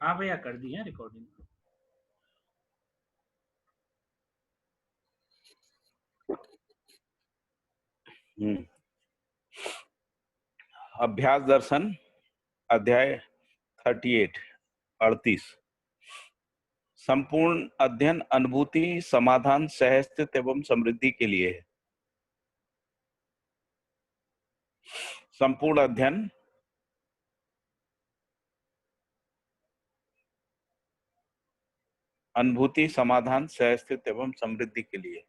हाँ भैया, कर दी है रिकॉर्डिंग। अभ्यास दर्शन अध्याय 38 संपूर्ण अध्ययन अनुभूति समाधान सहस्तित्व एवं समृद्धि के लिए है। संपूर्ण अध्ययन अनुभूति समाधान सहस्तित्व एवं समृद्धि के लिए।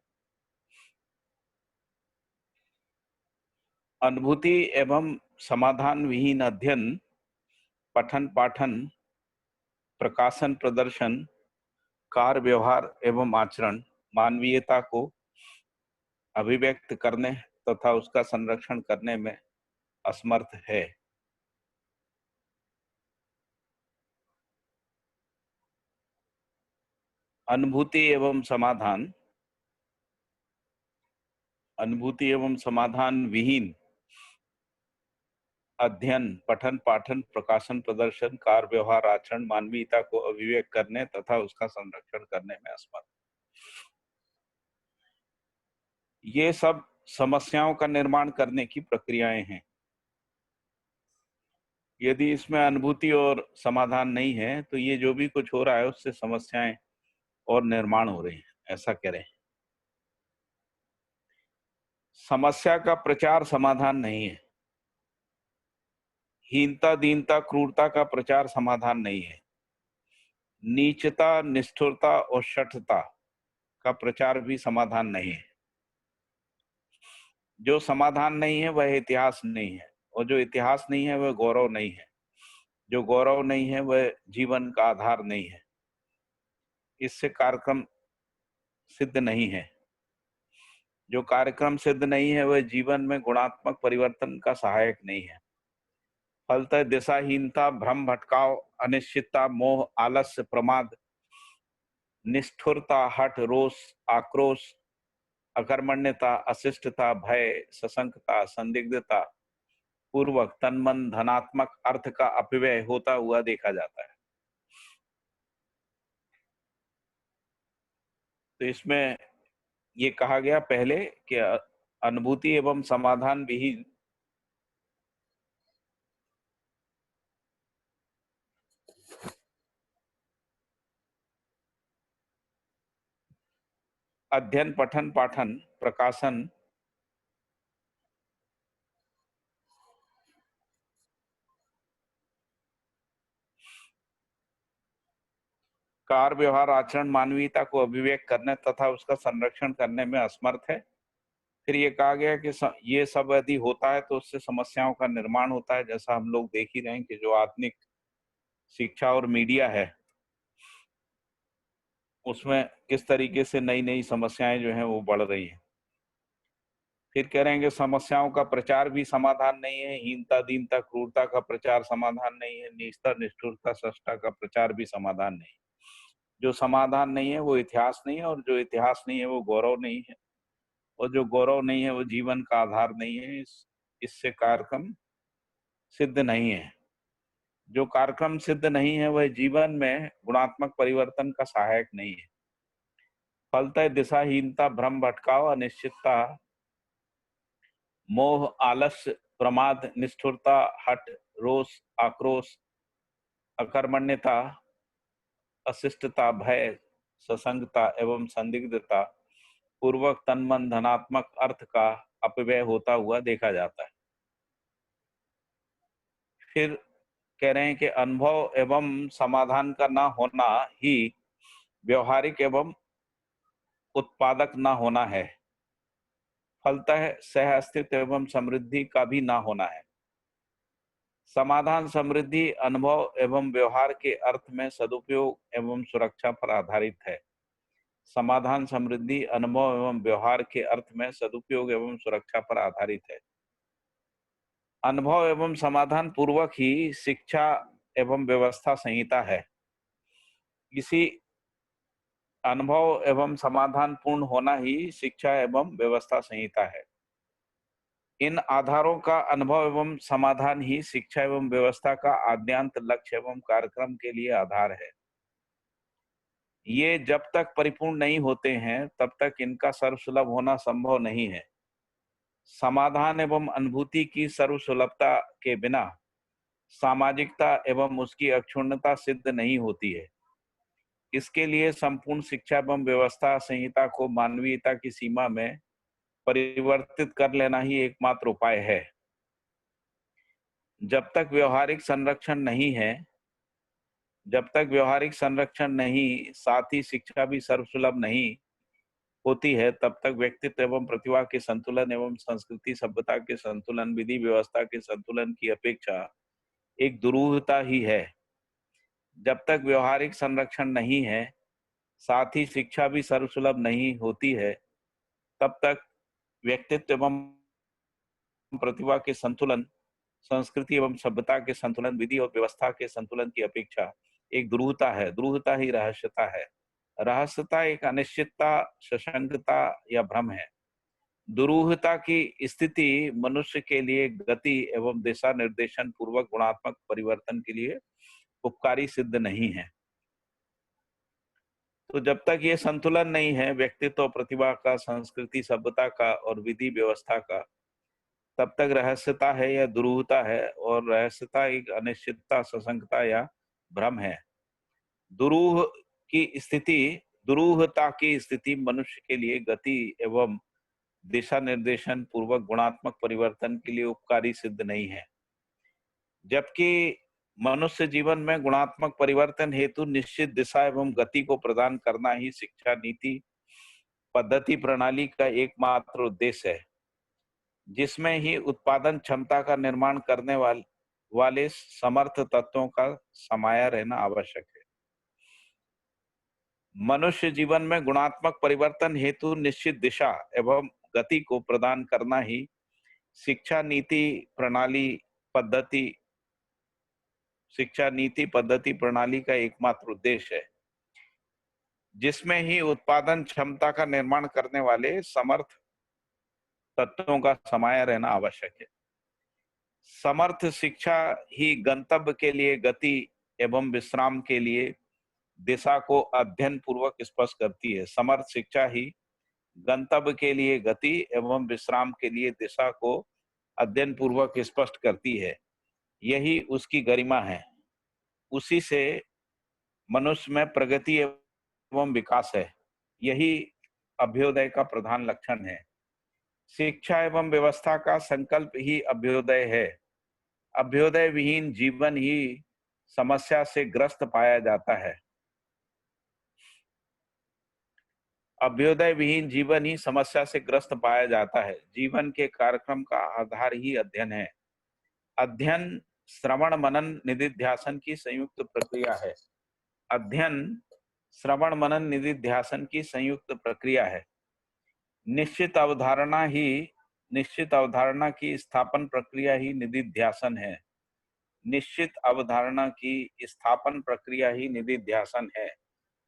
अनुभूति एवं समाधान विहीन अध्ययन पठन पाठन प्रकाशन प्रदर्शन कार्य व्यवहार एवं आचरण मानवीयता को अभिव्यक्त करने तथा उसका संरक्षण करने में असमर्थ है। अनुभूति एवं समाधान विहीन अध्ययन पठन पाठन प्रकाशन प्रदर्शन कार्य व्यवहार आचरण मानवीयता को अभिव्यक्त करने तथा उसका संरक्षण करने में असमर्थ। ये सब समस्याओं का निर्माण करने की प्रक्रियाएं हैं। यदि इसमें अनुभूति और समाधान नहीं है तो ये जो भी कुछ हो रहा है उससे समस्याएं और निर्माण हो रही हैं, ऐसा कह रहे हैं। समस्या का प्रचार समाधान नहीं है। हीनता दीनता क्रूरता का प्रचार समाधान नहीं है। नीचता निष्ठुरता और शठता का प्रचार भी समाधान नहीं है। जो समाधान नहीं है वह इतिहास नहीं है, और जो इतिहास नहीं है वह गौरव नहीं है। जो गौरव नहीं है वह जीवन का आधार नहीं है। इससे कार्यक्रम सिद्ध नहीं है। जो कार्यक्रम सिद्ध नहीं है वह जीवन में गुणात्मक परिवर्तन का सहायक नहीं है। फलतः दिशाहीनता भ्रम भटकाव अनिश्चितता मोह आलस्य प्रमाद निष्ठुरता हठ रोष आक्रोश अकर्मण्यता अशिष्टता भय सशंकता संदिग्धता पूर्वक तन मन धनात्मक अर्थ का अपव्यय होता हुआ देखा जाता है। तो इसमें ये कहा गया पहले कि अनुभूति एवं समाधान विहीन अध्ययन पठन पाठन प्रकाशन कार्य व्यवहार आचरण मानवीयता को अभिव्यक्त करने तथा उसका संरक्षण करने में असमर्थ है। फिर ये कहा गया कि ये सब यदि होता है तो उससे समस्याओं का निर्माण होता है। जैसा हम लोग देख ही रहे हैं कि जो आधुनिक शिक्षा और मीडिया है उसमें किस तरीके से नई नई समस्याएं जो हैं वो बढ़ रही हैं। फिर कह रहे हैं कि समस्याओं का प्रचार भी समाधान नहीं है। हीनता दीनता क्रूरता का प्रचार समाधान नहीं है। नीचता निष्ठुरता सष्टा का प्रचार भी समाधान नहीं। जो समाधान नहीं है वो इतिहास नहीं है, और जो इतिहास नहीं है वो गौरव नहीं है, और जो गौरव नहीं है वो जीवन का आधार नहीं है। इससे कार्यक्रम सिद्ध नहीं है। जो कार्यक्रम सिद्ध नहीं है वह जीवन में गुणात्मक परिवर्तन का सहायक नहीं है। फलतः दिशाहीनता भ्रम भटकाव अनिश्चितता मोह आलस्य प्रमाद निष्ठुरता हठ रोष आक्रोश अकर्मण्यता अशिष्टता भय ससंगता एवं संदिग्धता पूर्वक तन मन धनात्मक अर्थ का अपव्यय होता हुआ देखा जाता है। फिर कह रहे हैं कि अनुभव एवं समाधान का ना होना ही व्यवहारिक एवं उत्पादक ना होना है। फलतः सह अस्तित्व एवं समृद्धि का भी ना होना है। समाधान समृद्धि अनुभव एवं व्यवहार के अर्थ में सदुपयोग एवं सुरक्षा पर आधारित है। समाधान समृद्धि अनुभव एवं व्यवहार के अर्थ में सदुपयोग एवं सुरक्षा पर आधारित है। अनुभव एवं समाधान पूर्वक ही शिक्षा एवं व्यवस्था संहिता है। इसी अनुभव एवं समाधान पूर्ण होना ही शिक्षा एवं व्यवस्था संहिता है। इन आधारों का अनुभव एवं समाधान ही शिक्षा एवं व्यवस्था का आद्यांत लक्ष्य एवं कार्यक्रम के लिए आधार है। ये जब तक परिपूर्ण नहीं होते हैं, तब तक इनका सर्वसुलभ होना संभव नहीं है। समाधान एवं अनुभूति की सर्वसुलभता के बिना सामाजिकता एवं उसकी अक्षुण्णता सिद्ध नहीं होती है। इसके लिए संपूर्ण शिक्षा एवं व्यवस्था संहिता को मानवीयता की सीमा में परिवर्तित कर लेना ही एकमात्र उपाय है। जब तक व्यवहारिक संरक्षण नहीं है, जब तक व्यवहारिक संरक्षण नहीं, साथ ही शिक्षा भी सर्वसुलभ नहीं होती है, तब तक व्यक्तित्व एवं प्रतिभा के संतुलन एवं संस्कृति सभ्यता के संतुलन, विधि व्यवस्था के संतुलन की अपेक्षा एक दुरूहता ही है। जब तक व्यवहारिक संरक्षण नहीं है, साथ ही शिक्षा भी सर्वसुलभ नहीं होती है, तब तक व्यक्तित्व एवं प्रतिभा के संतुलन, संस्कृति एवं सभ्यता के संतुलन, विधि और व्यवस्था के संतुलन की अपेक्षा एक दुरूहता है। दुरूहता ही रहस्यता है। रहस्यता एक अनिश्चितता, सशंकता या भ्रम है। दुरूहता की स्थिति मनुष्य के लिए गति एवं दिशा निर्देशन पूर्वक गुणात्मक परिवर्तन के लिए उपकारी सिद्ध नहीं है। तो जब तक ये संतुलन नहीं है व्यक्तित्व, प्रतिभा का, संस्कृति सभ्यता का और विधि व्यवस्था का, तब तक रहस्यता है या दुरूहता है, और रहस्यता एक अनिश्चितता, सशंकता या भ्रम है। दुरूह की स्थिति दुरूहता की स्थिति मनुष्य के लिए गति एवं दिशा निर्देशन पूर्वक गुणात्मक परिवर्तन के लिए उपकारी सिद्ध नहीं है। जबकि मनुष्य जीवन में गुणात्मक परिवर्तन हेतु निश्चित दिशा एवं गति को प्रदान करना ही शिक्षा नीति पद्धति प्रणाली का एकमात्र उद्देश्य है, जिसमें ही उत्पादन क्षमता का निर्माण करने वाले समर्थ तत्वों का समाया रहना आवश्यक है। मनुष्य जीवन में गुणात्मक परिवर्तन हेतु निश्चित दिशा एवं गति को प्रदान करना ही शिक्षा नीति प्रणाली पद्धति शिक्षा नीति पद्धति प्रणाली का एकमात्र उद्देश्य है, जिसमें ही उत्पादन क्षमता का निर्माण करने वाले समर्थ तत्वों का समाया रहना आवश्यक है। समर्थ शिक्षा ही गंतव्य के लिए गति एवं विश्राम के लिए दिशा को अध्ययन पूर्वक स्पष्ट करती है। समर्थ शिक्षा ही गंतव्य के लिए गति एवं विश्राम के लिए दिशा को अध्ययन पूर्वक स्पष्ट करती है। यही उसकी गरिमा है। उसी से मनुष्य में प्रगति एवं विकास है। यही अभ्युदय का प्रधान लक्षण है। शिक्षा एवं व्यवस्था का संकल्प ही अभ्युदय है। अभ्युदय विहीन जीवन ही समस्या से ग्रस्त पाया जाता है। अभ्युदय विहीन जीवन ही समस्या से ग्रस्त पाया जाता है। जीवन के कार्यक्रम का आधार ही अध्ययन है। अध्ययन श्रवण मनन निधिध्यासन की संयुक्त प्रक्रिया है। अध्ययन श्रवण मनन निधिध्यासन की संयुक्त प्रक्रिया है। निश्चित अवधारणा की स्थापन प्रक्रिया ही निधिध्यासन है। निश्चित अवधारणा की स्थापन प्रक्रिया ही निधिध्यासन है।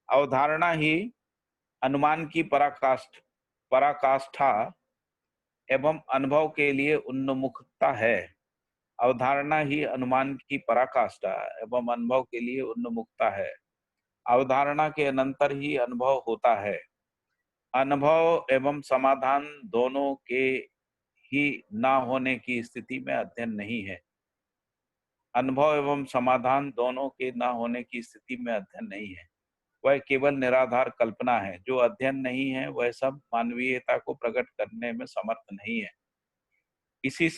अवधारणा ही अनुमान की पराकाष्ठा एवं अनुभव के लिए उन्मुखता है। अवधारणा ही अनुमान की पराकाष्ठा एवं अनुभव के लिए उन्मुखता है। अवधारणा के अनंतर ही अनुभव होता है। अनुभव एवं समाधान दोनों के ही ना होने की स्थिति में अध्ययन नहीं है। अनुभव एवं समाधान दोनों के ना होने की स्थिति में अध्ययन नहीं है। वह केवल निराधार कल्पना है। जो अध्ययन नहीं है वह सब मानवीयता को प्रकट करने में समर्थ नहीं है। इसी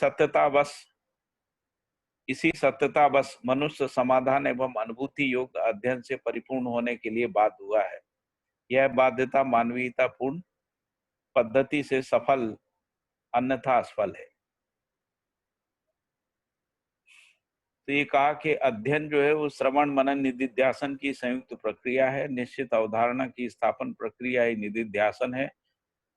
सत्यता बस मनुष्य समाधान एवं अनुभूति योग अध्ययन से परिपूर्ण होने के लिए बाध्य हुआ है। यह बाध्यता मानवीयता पूर्ण पद्धति से सफल, अन्यथा असफल है। तो ये कहा कि अध्ययन जो है वो श्रवण मनन निधिध्यासन की संयुक्त प्रक्रिया है। निश्चित अवधारणा की स्थापन प्रक्रिया ही निधिध्यासन है।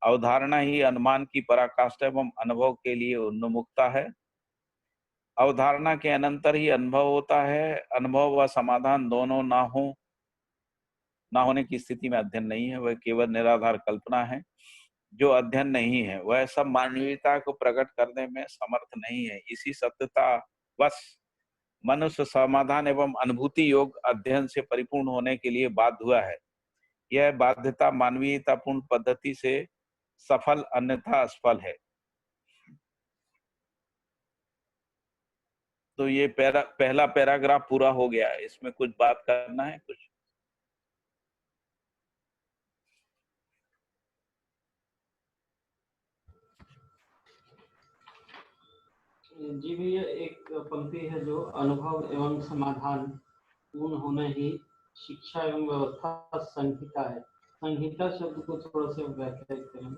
अवधारणा ही अनुमान की पराकाष्ठा एवं अनुभव के लिए उन्मुखता है। अवधारणा के अनंतर ही अनुभव होता है। अनुभव व समाधान दोनों ना होने की स्थिति में अध्ययन नहीं है। वह केवल निराधार कल्पना है। जो अध्ययन नहीं है वह सब मानवीयता को प्रकट करने में समर्थ नहीं है। इसी सत्यता वश मनुष्य समाधान एवं अनुभूति योग अध्ययन से परिपूर्ण होने के लिए बाध्य हुआ है। यह बाध्यता मानवीयतापूर्ण पद्धति से सफल अन्यथा असफल है। तो ये पहला पैराग्राफ पूरा हो गया। इसमें कुछ बात करना है कुछ? जी भैया, एक पंक्ति है जो अनुभव एवं समाधान पूर्ण होना ही शिक्षा एवं व्यवस्था संहिता है। संहिता शब्द को थोड़ा सा व्याख्या करें।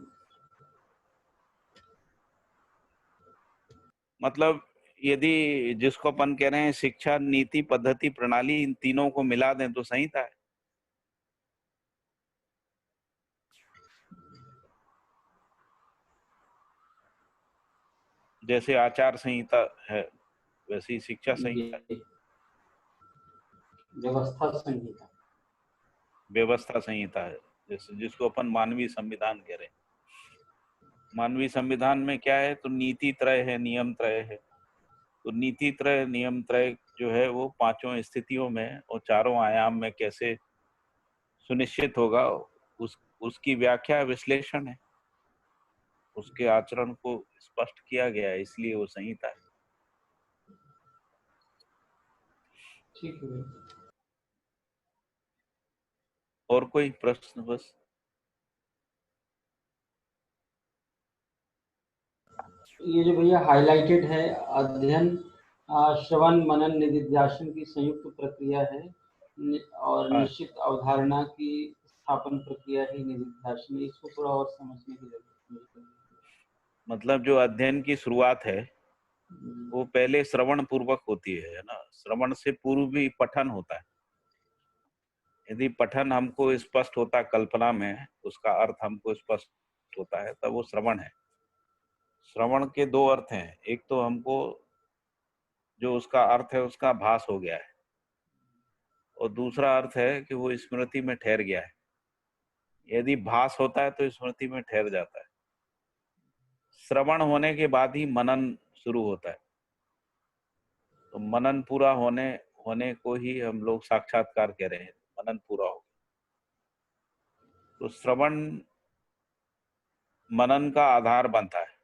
मतलब यदि जिसको अपन कह रहे हैं शिक्षा नीति पद्धति प्रणाली, इन तीनों को मिला दें तो संहिता है। जैसे आचार संहिता है वैसी शिक्षा संहिता है। व्यवस्था संहिता, व्यवस्था संहिता है, जैसे जिसको अपन मानवीय संविधान कह रहे हैं। मानवीय संविधान में क्या है? तो नीति त्रय है, नियम त्रय है। तो नीति त्रय नियम त्रय जो है वो पांचों स्थितियों में और चारों आयाम में कैसे सुनिश्चित होगा, उसकी व्याख्या विश्लेषण है। उसके आचरण को स्पष्ट किया गया है, इसलिए वो संहिता है। ठीक है। और कोई प्रश्न? बस ये जो भैया हाईलाइटेड है, अध्ययन श्रवण मनन निधिध्यासन की संयुक्त प्रक्रिया है और हाँ, निश्चित अवधारणा की स्थापन प्रक्रिया ही निधिध्यासन। इसको थोड़ा और समझने की जरूरत है। मतलब जो अध्ययन की शुरुआत है वो पहले श्रवण पूर्वक होती है ना। श्रवण से पूर्व भी पठन होता है। यदि पठन हमको स्पष्ट होता कल्पना में, उसका अर्थ हमको स्पष्ट होता है, तब वो श्रवण है। श्रवण के दो अर्थ हैं। एक तो हमको जो उसका अर्थ है उसका भास हो गया है, और दूसरा अर्थ है कि वो स्मृति में ठहर गया है। यदि भास होता है तो स्मृति में ठहर जाता है। श्रवण होने के बाद ही मनन शुरू होता है। तो मनन पूरा होने होने को ही हम लोग साक्षात्कार कह रहे हैं। मनन पूरा हो गया तो श्रवण मनन का आधार बनता है।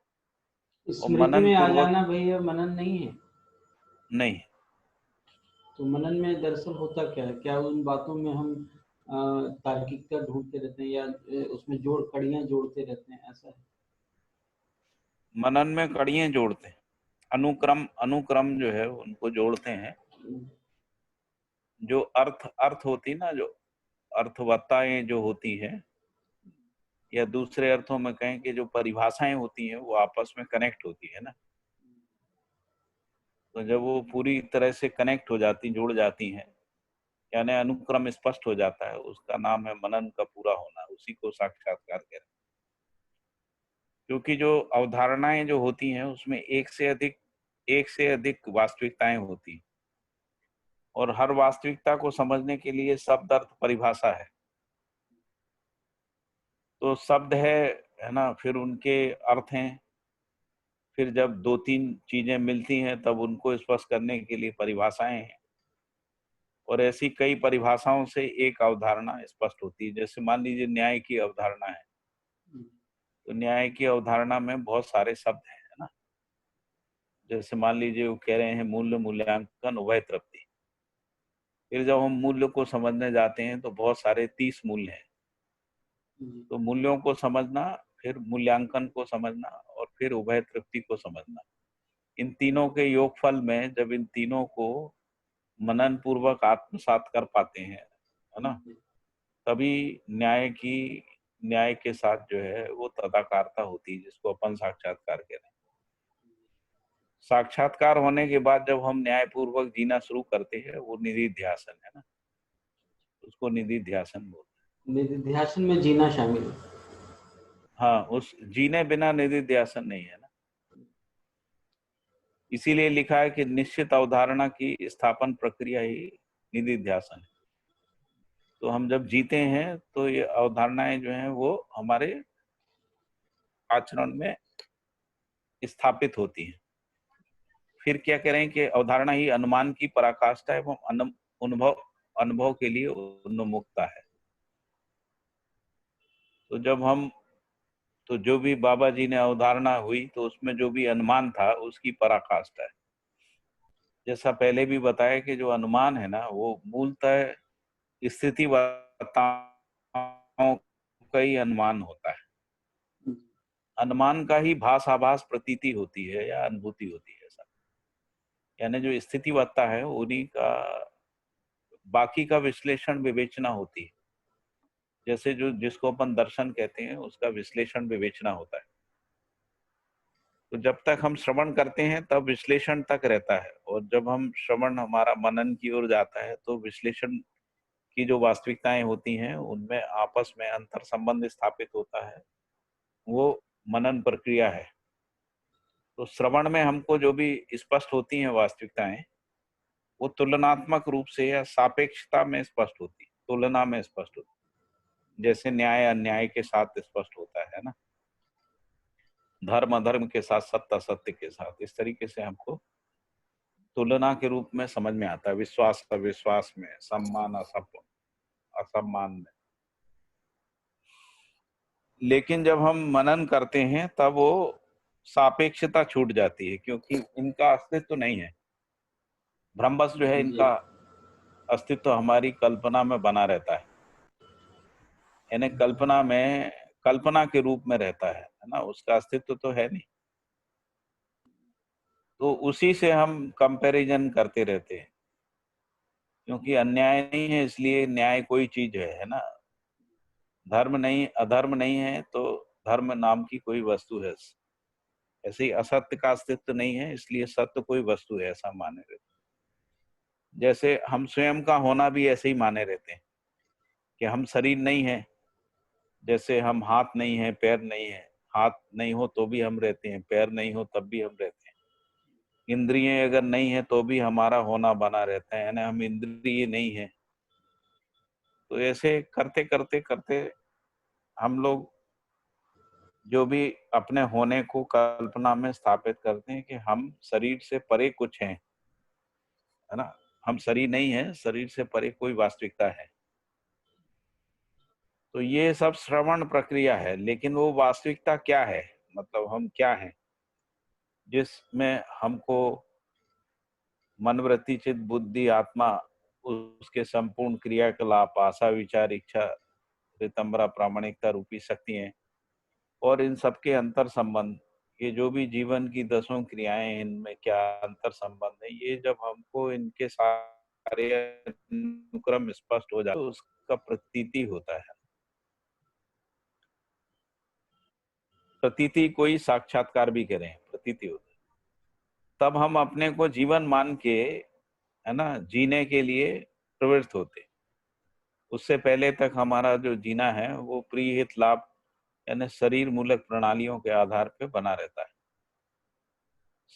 और स्मृति मनन में आ पूर्वक जाना भैया मनन नहीं है। नहीं। तो मनन में दरअसल होता क्या है? क्या उन बातों में हम तार्किकता ढूंढते रहते हैं या उसमें कड़ियां जोड़ते रहते हैं, ऐसा है? मनन में कड़ियां जोड़ते हैं। अनुक्रम अनुक्रम जो है उनको जोड़ते हैं। जो अर्थ अर्थ होती ना, जो अर्थवत्ताएं जो होती हैं, या दूसरे अर्थों में कहें कि जो परिभाषाएं होती हैं वो आपस में कनेक्ट होती है ना। तो जब वो पूरी तरह से कनेक्ट हो जाती, जुड़ जाती हैं, यानी अनुक्रम स्पष्ट हो जाता है, उसका नाम है मनन का पूरा होना। उसी को साक्षात्कार कहते हैं। क्योंकि जो अवधारणाएं जो होती हैं उसमें एक से अधिक वास्तविकताएं होती हैं, और हर वास्तविकता को समझने के लिए शब्द अर्थ परिभाषा है। तो शब्द है ना, फिर उनके अर्थ हैं, फिर जब दो तीन चीजें मिलती हैं तब उनको स्पष्ट करने के लिए परिभाषाएं हैं। और ऐसी कई परिभाषाओं से एक अवधारणा स्पष्ट होती है। जैसे मान लीजिए न्याय की अवधारणा है, तो न्याय की अवधारणा में बहुत सारे शब्द हैं, है ना। जैसे मान लीजिए वो कह रहे हैं मूल्य मूल्यांकन उभय तृप्ति। फिर जब हम मूल्य को समझने जाते हैं तो बहुत सारे 30 मूल्य हैं। तो मूल्यों को समझना, फिर मूल्यांकन को समझना, और फिर उभय तृप्ति को समझना। इन तीनों के योगफल में जब इन तीनों को मनन पूर्वक आत्मसात कर पाते हैं, है ना, तभी न्याय के साथ जो है वो तदाकारता होती है, जिसको अपन साक्षात्कार कह रहे हैं। साक्षात्कार होने के बाद जब हम न्याय पूर्वक जीना शुरू करते हैं, वो निधि ध्यासन है ना, उसको निधि ध्यासन बोलते निधिध्यासन में जीना शामिल है। हैं। हाँ, उस जीने बिना निधि ध्यासन नहीं है ना। इसीलिए लिखा है कि निश्चित अवधारणा की स्थापन प्रक्रिया ही निधि ध्यासन है। तो हम जब जीते हैं तो ये अवधारणाएं जो हैं वो हमारे आचरण में स्थापित होती है। फिर क्या करें कि अवधारणा ही अनुमान की पराकाष्ठा एवं अनुभव अनुभव के लिए उन्मुखता है। तो जब हम तो जो भी बाबा जी ने अवधारणा हुई तो उसमें जो भी अनुमान था उसकी पराकाष्ठा है। जैसा पहले भी बताया कि जो अनुमान है ना वो मूलतः स्थितिवार्ताओं का ही अनुमान होता है। अनुमान का ही भास आभास प्रतीति होती है या अनुभूति होती है ऐसा। यानी जो स्थितिवार्ता है उन्हीं का बाकी का विश्लेषण विवेचना होती है। जैसे जो जिसको अपन दर्शन कहते हैं उसका विश्लेषण विवेचना होता है। तो जब तक हम श्रवण करते हैं तब विश्लेषण तक रहता है, और जब हम श्रवण हमारा मनन की ओर जाता है तो विश्लेषण की जो वास्तविकताएं होती हैं उनमें आपस में अंतर संबंध स्थापित होता है, वो मनन प्रक्रिया है। तो श्रवण में हमको जो भी स्पष्ट होती हैं वास्तविकताएं वो तुलनात्मक रूप से या सापेक्षता में स्पष्ट होती है, तुलना में स्पष्ट होती है। जैसे न्याय अन्याय के साथ स्पष्ट होता है ना, धर्म अधर्म के साथ, सत्य असत्य के साथ, इस तरीके से हमको तुलना के रूप में समझ में आता है। विश्वास अविश्वास में, सम्मान असम्मान में। लेकिन जब हम मनन करते हैं तब वो सापेक्षता छूट जाती है, क्योंकि इनका अस्तित्व नहीं है। ब्रह्मस जो है जी इनका अस्तित्व हमारी कल्पना में बना रहता है, यानी कल्पना में कल्पना के रूप में रहता है ना, उसका अस्तित्व तो है नहीं। तो उसी से हम कंपैरिजन करते रहते हैं, क्योंकि अन्याय नहीं है इसलिए न्याय कोई चीज है ना। धर्म नहीं, अधर्म नहीं है तो धर्म नाम की कोई वस्तु है। ऐसे ही असत्य का अस्तित्व नहीं है इसलिए सत्य कोई वस्तु है, ऐसा माने रहते हैं। जैसे हम स्वयं का होना भी ऐसे ही माने रहते हैं कि हम शरीर नहीं है। जैसे हम हाथ नहीं है, पैर नहीं है, हाथ नहीं हो तो भी हम रहते हैं, पैर नहीं हो तब भी हम रहते हैं, इंद्रियां अगर नहीं है तो भी हमारा होना बना रहता है, यानी हम इंद्रिय नहीं है। तो ऐसे करते करते करते हम लोग जो भी अपने होने को कल्पना में स्थापित करते हैं कि हम शरीर से परे कुछ हैं, है ना। हम शरीर नहीं है, शरीर से परे कोई वास्तविकता है। तो ये सब श्रवण प्रक्रिया है, लेकिन वो वास्तविकता क्या है, मतलब हम क्या हैं, जिसमें हमको मन वृत्ति चित्त बुद्धि आत्मा उसके संपूर्ण क्रियाकलाप आशा विचार इच्छा रितंबरा प्रामाणिकता रूपी शक्ति है, और इन सबके अंतर संबंध, ये जो भी जीवन की 10 क्रियाएं हैं इनमें क्या अंतर संबंध है, ये जब हमको इनके सारे अनुक्रम स्पष्ट हो जाए तो उसका प्रतीति होता है। प्रतीति कोई साक्षात्कार भी करें, प्रतीति होता है। तब हम अपने को जीवन मान के, है ना, जीने के लिए प्रवृत्त होते। उससे पहले तक हमारा जो जीना है वो प्रीहित लाभ यानी शरीर मूलक प्रणालियों के आधार पे बना रहता है।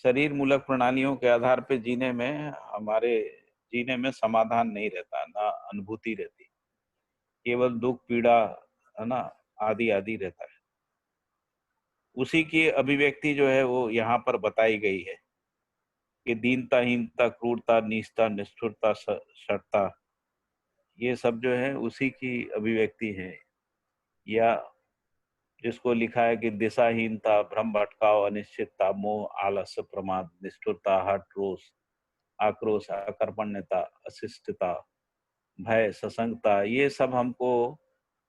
शरीर मूलक प्रणालियों के आधार पे जीने में हमारे जीने में समाधान नहीं रहता, ना अनुभूति रहती, केवल दुख पीड़ा, है ना, आदि आदि रहता है। उसी की अभिव्यक्ति जो है वो यहाँ पर बताई गई है कि दीनता हीनता क्रूरता नीचता निष्ठुरता शठता, ये सब जो है उसी की अभिव्यक्ति है। या जिसको लिखा है कि दिशाहीनता भ्रम भटकाव अनिश्चितता मोह आलस्य प्रमाद निष्ठुरता हठ रोष आक्रोश अकर्मण्यता अशिष्टता भय ससंगता, ये सब हमको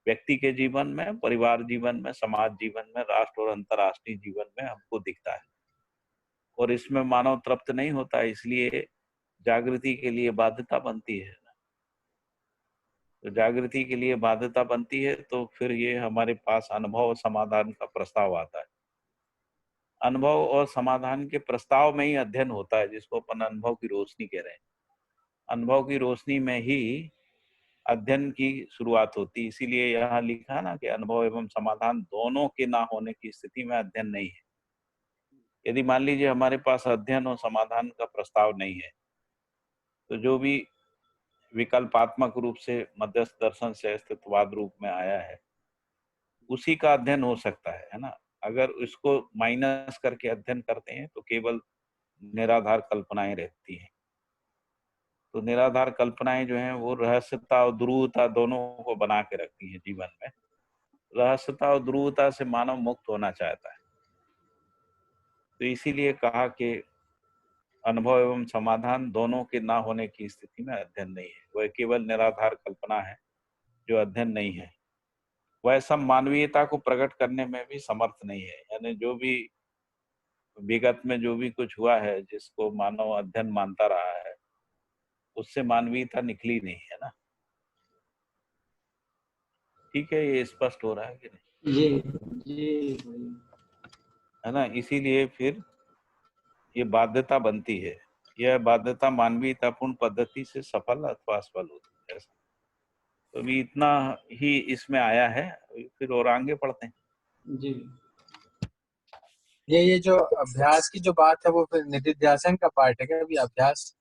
व्यक्ति के जीवन में, परिवार जीवन में, समाज जीवन में, राष्ट्र और अंतर्राष्ट्रीय जीवन में हमको दिखता है। और इसमें मानव तृप्त नहीं होता, इसलिए जागृति के लिए बाध्यता बनती है। तो जागृति के लिए बाध्यता बनती है तो फिर ये हमारे पास अनुभव और समाधान का प्रस्ताव आता है। अनुभव और समाधान के प्रस्ताव में ही अध्ययन होता है, जिसको अपन अनुभव की रोशनी कह रहे हैं। अनुभव की रोशनी में ही अध्ययन की शुरुआत होती है। इसीलिए यहाँ लिखा ना कि अनुभव एवं समाधान दोनों के ना होने की स्थिति में अध्ययन नहीं है। यदि मान लीजिए हमारे पास अध्ययन और समाधान का प्रस्ताव नहीं है तो जो भी विकल्पात्मक रूप से मध्यस्थ दर्शन से अस्तित्ववाद रूप में आया है उसी का अध्ययन हो सकता है ना। अगर इसको माइनस करके अध्ययन करते हैं तो केवल निराधार कल्पनाएं रहती हैं। तो निराधार कल्पनाएं जो हैं वो रहस्यता और ध्रुवता दोनों को बना के रखती हैं जीवन में। रहस्यता और ध्रुवता से मानव मुक्त होना चाहता है, तो इसीलिए कहा कि अनुभव एवं समाधान दोनों के ना होने की स्थिति में अध्ययन नहीं है, वह केवल निराधार कल्पना है जो अध्ययन नहीं है। वह सब मानवीयता को प्रकट करने में भी समर्थ नहीं है, यानी जो भी विगत में जो भी कुछ हुआ है जिसको मानव अध्ययन मानता रहा है उससे मानवीयता निकली नहीं है ना। ठीक है, ये स्पष्ट हो रहा है कि नहीं? जी जी भाई। है ना, इसीलिए फिर ये बाध्यता बनती है। यह बाध्यता मानवीयतापूर्ण पद्धति से सफल अथवा असफल होती है। ऐसा तो अभी इतना ही इसमें आया है, फिर और आगे पढ़ते हैं। जी ये जो अभ्यास की जो बात है वो फिर निधिध्यासन का पार्ट है क्या? अभी अभ्यास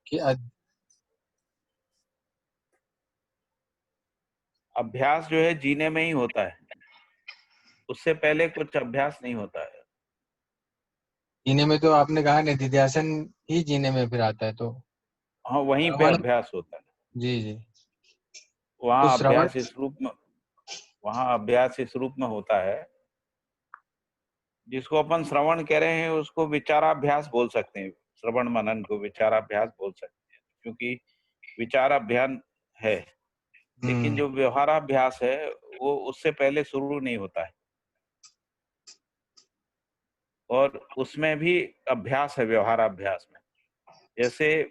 की अभ्यास जो है जीने में ही होता है, उससे पहले कुछ अभ्यास नहीं होता है। जीने में तो आपने कहा निधिध्यासन ही जीने में फिर आता है, तो हाँ, वहीं पे श्रवण। अभ्यास होता है। जी जी। तो वहाँ श्रवण। अभ्यास इस रूप में वहाँ अभ्यास इस रूप में होता है, जिसको अपन श्रवण कह रहे हैं उसको विचाराभ्यास बोल सकते हैं। श्रवण मनन को विचाराभ्यास बोल सकते हैं, क्योंकि विचाराभ्यास है। लेकिन जो व्यवहाराभ्यास है वो उससे पहले शुरू नहीं होता है, और उसमें भी अभ्यास है व्यवहाराभ्यास में। जैसे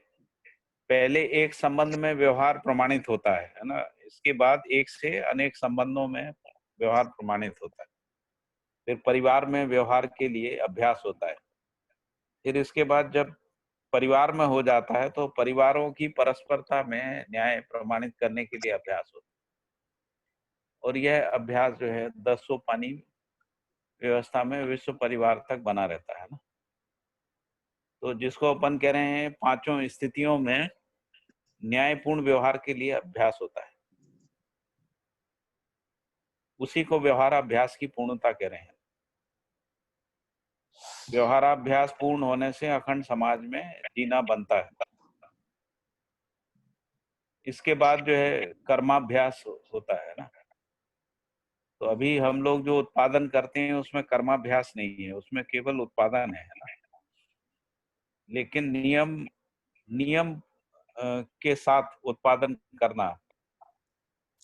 पहले एक संबंध में व्यवहार प्रमाणित होता है ना, इसके बाद एक से अनेक संबंधों में व्यवहार प्रमाणित होता है। फिर परिवार में व्यवहार के लिए अभ्यास होता है। फिर इसके बाद जब परिवार में हो जाता है तो परिवारों की परस्परता में न्याय प्रमाणित करने के लिए अभ्यास होता है। और यह अभ्यास जो है 10 सोपानी व्यवस्था में विश्व परिवार तक बना रहता है ना। तो जिसको अपन कह रहे हैं पांचों स्थितियों में न्यायपूर्ण व्यवहार के लिए अभ्यास होता है, उसी को व्यवहाराभ्यास की पूर्णता कह रहे हैं। व्यवहाराभ्यास पूर्ण होने से अखंड समाज में जीना बनता है। इसके बाद जो है कर्माभ्यास होता है ना। तो अभी हम लोग जो उत्पादन करते हैं उसमें कर्माभ्यास नहीं है, उसमें केवल उत्पादन है ना। लेकिन नियम नियम के साथ उत्पादन करना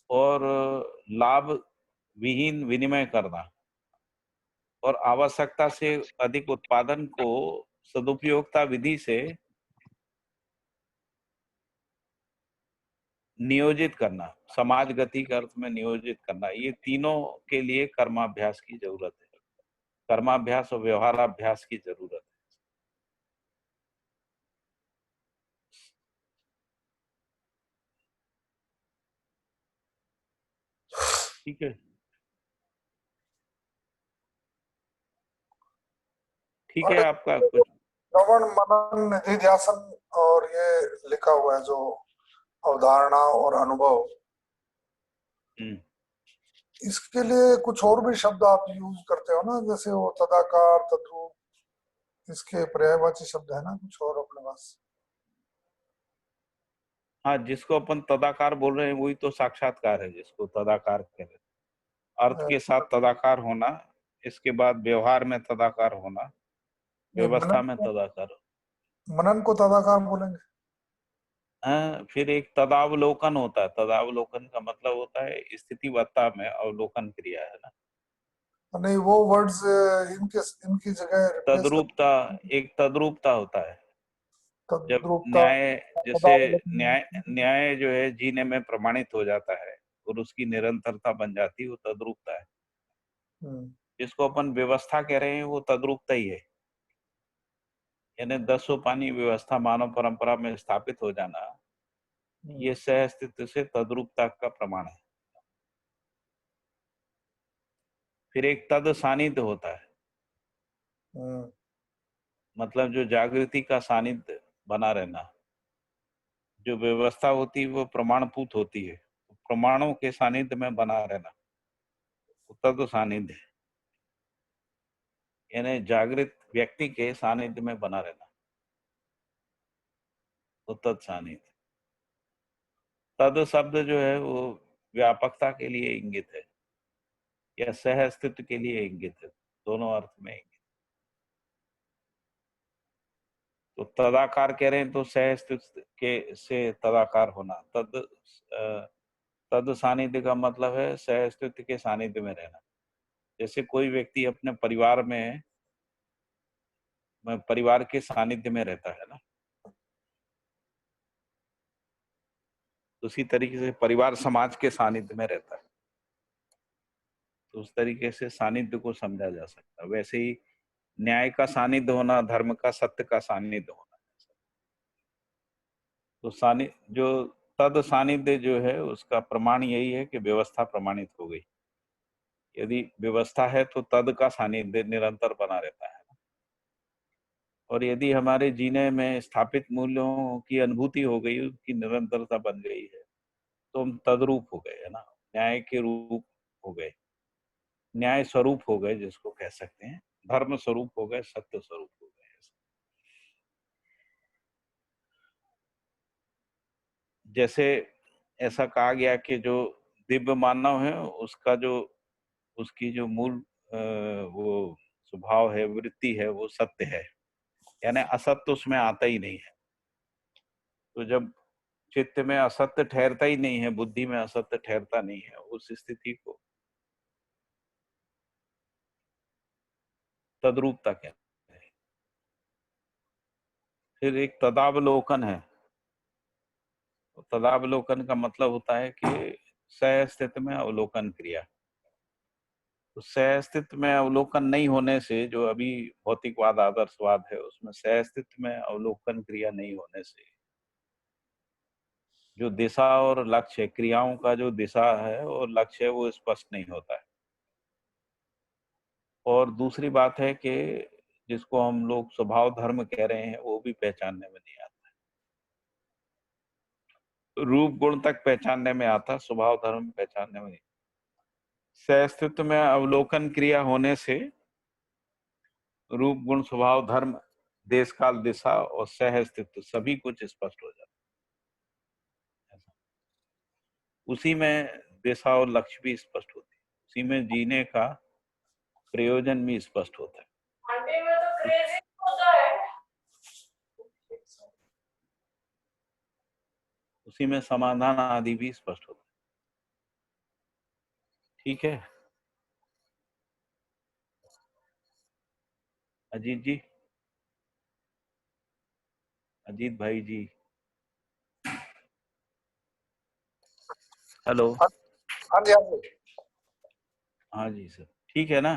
और लाभ विहीन विनिमय करना और आवश्यकता से अधिक उत्पादन को सदुपयोगता विधि से नियोजित करना, समाज गति के अर्थ में नियोजित करना, ये तीनों के लिए कर्माभ्यास की जरूरत है। कर्माभ्यास और व्यवहाराभ्यास की जरूरत है। ठीक है, ठीक है। आपका कुछ श्रवण मनन निधिध्यासन और ये लिखा हुआ है जो अवधारणा और अनुभव, इसके लिए कुछ और भी शब्द आप यूज करते हो ना, जैसे वो तदाकार, तद्रूप, इसके पर्यायवाची शब्द है ना कुछ और अपने पास? हाँ, जिसको अपन तदाकार बोल रहे हैं वही तो साक्षात्कार है, जिसको तदाकार कह रहे हैं। अर्थ के साथ तदाकार होना, इसके बाद व्यवहार में तदाकार होना, ये व्यवस्था में तदाकार। मनन को तदाकार बोलेंगे? हाँ, फिर एक तदावलोकन होता है। तदावलोकन का मतलब होता है स्थितिवत्ता में अवलोकन क्रिया, है ना। नहीं, वो वर्ड्स इनके इनकी जगह रिप्लेस कर तद्रूपता, एक तद्रूपता होता है। जब तद्रूपता, न्याय, जैसे तदावलोकन। न्याय जो है जीने में प्रमाणित हो जाता है और उसकी निरंतरता बन जाती है, वो तद्रूपता है। जिसको अपन व्यवस्था कह रहे हैं वो तद्रूपता ही है। यानी 10 सोपानी व्यवस्था मानव परंपरा में स्थापित हो जाना, ये सहअस्तित्व से तद्रूपता का प्रमाण है। फिर एक तद सानिध्य होता है, मतलब जो जागृति का सानिध्य बना रहना। जो व्यवस्था होती है वो प्रमाणभूत होती है, प्रमाणों के सानिध्य में बना रहना, तद सानिध्य है। यानी जागृत व्यक्ति के सानिध्य में बना रहना, तो तद सानिध्य। तद शब्द जो है वो व्यापकता के लिए इंगित है या सह अस्तित्व के लिए इंगित है, दोनों अर्थ में इंगित। तो तदाकार कह रहे हैं तो सह अस्तित्व के से तदाकार होना। तद सानिध्य का मतलब है सह अस्तित्व के सानिध्य में रहना। जैसे कोई व्यक्ति अपने परिवार के सानिध्य में रहता है ना, उसी तरीके से परिवार समाज के सानिध्य में रहता है, तो उस तरीके से सानिध्य को समझा जा सकता है। वैसे ही न्याय का सानिध्य होना, धर्म का, सत्य का सानिध्य होना। तो जो तद सानिध्य जो है उसका प्रमाण यही है कि व्यवस्था प्रमाणित हो गई। यदि व्यवस्था है तो तद का सानिध्य निरंतर बना रहता है। और यदि हमारे जीने में स्थापित मूल्यों की अनुभूति हो गई, उसकी निरंतरता बन गई है, तो हम तदरूप हो गए, है ना, न्याय के रूप हो गए, न्याय स्वरूप हो गए जिसको कह सकते हैं, धर्म स्वरूप हो गए, सत्य स्वरूप हो गए। जैसे ऐसा कहा गया कि जो दिव्य मानव है उसकी जो मूल वो स्वभाव है, वृत्ति है, वो सत्य है, यानी असत्य उसमें आता ही नहीं है। तो जब चित्त में असत्य ठहरता ही नहीं है, बुद्धि में असत्य ठहरता नहीं है, उस स्थिति को तद्रूपता कहते हैं। फिर एक तदावलोकन है। तदावलोकन का मतलब होता है कि सह अस्तित्व में अवलोकन क्रिया। तो सह अस्तित्व में अवलोकन नहीं होने से, जो अभी भौतिकवाद आदर्शवाद है उसमें सह अस्तित्व में अवलोकन क्रिया नहीं होने से जो दिशा और लक्ष्य है, क्रियाओं का जो दिशा है और लक्ष्य है, वो स्पष्ट नहीं होता है। और दूसरी बात है कि जिसको हम लोग स्वभाव धर्म कह रहे हैं, वो भी पहचानने में नहीं आता। रूप गुण तक पहचानने में आता, स्वभाव धर्म पहचानने में नहीं। सह अस्तित्व में अवलोकन क्रिया होने से रूप गुण स्वभाव धर्म, देश काल दिशा और सह अस्तित्व सभी कुछ स्पष्ट हो जाता है। उसी में दिशा और लक्ष्य भी स्पष्ट होती है, उसी में जीने का प्रयोजन भी स्पष्ट होता है। उसी में समाधान आदि भी स्पष्ट होता है। ठीक है अजीत जी, अजीत भाई जी, हेलो। हाँ जी, हाँ जी। हाँ जी सर, ठीक है ना।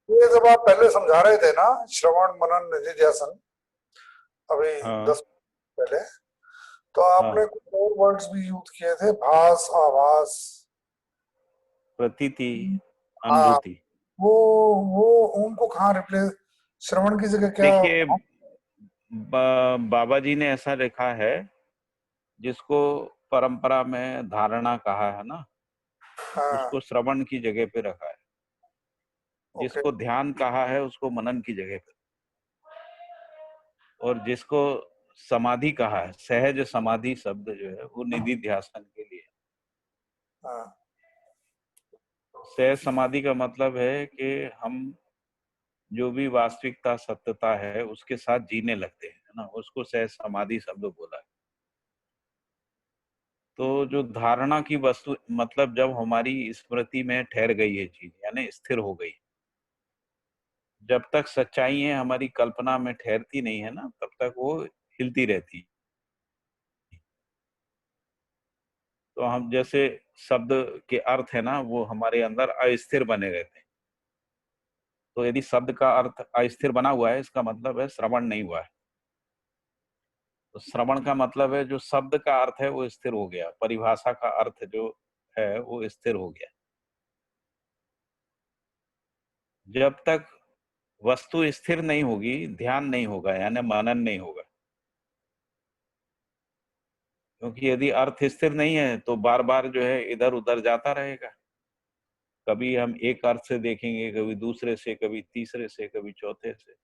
ये जब आप पहले समझा रहे थे ना, श्रवण मनन निधिध्यासन, अभी हाँ 10 पहले, तो हाँ, आपने कुछ और वर्ड्स भी यूज किए थे, भास, आभास, प्रतीति, हाँ, अनुभूति। वो वो उनको कहाँ रिप्लेस, श्रवण की जगह क्या? देखिए बाबा जी ने ऐसा लिखा है, जिसको परंपरा में धारणा कहा है ना, हाँ, उसको श्रवण की जगह पे रखा है। ओके, जिसको ध्यान कहा है उसको मनन की जगह पे, और जिसको समाधि कहा है, सहज समाधि शब्द जो है वो निधिध्यासन के लिए। हाँ, सहज समाधि का मतलब है कि हम जो भी वास्तविकता सत्यता है उसके साथ जीने लगते हैं ना, उसको सहज समाधि शब्द बोला है। तो जो धारणा की वस्तु, मतलब जब हमारी स्मृति में ठहर गई है चीज, यानी स्थिर हो गई, जब तक सच्चाई हमारी कल्पना में ठहरती नहीं है ना, तब तक वो हिलती रहती है। तो हम जैसे शब्द के अर्थ है ना, वो हमारे अंदर अस्थिर बने रहते हैं। तो यदि शब्द का अर्थ अस्थिर बना हुआ है, इसका मतलब है श्रवण नहीं हुआ है। तो श्रवण का मतलब है जो शब्द का अर्थ है वो स्थिर हो गया, परिभाषा का अर्थ जो है वो स्थिर हो गया। जब तक वस्तु स्थिर नहीं होगी, ध्यान नहीं होगा, यानी मनन नहीं होगा। क्योंकि यदि अर्थ स्थिर नहीं है तो बार बार जो है इधर उधर जाता रहेगा। कभी हम एक अर्थ से देखेंगे, कभी दूसरे से, कभी तीसरे से, कभी चौथे से।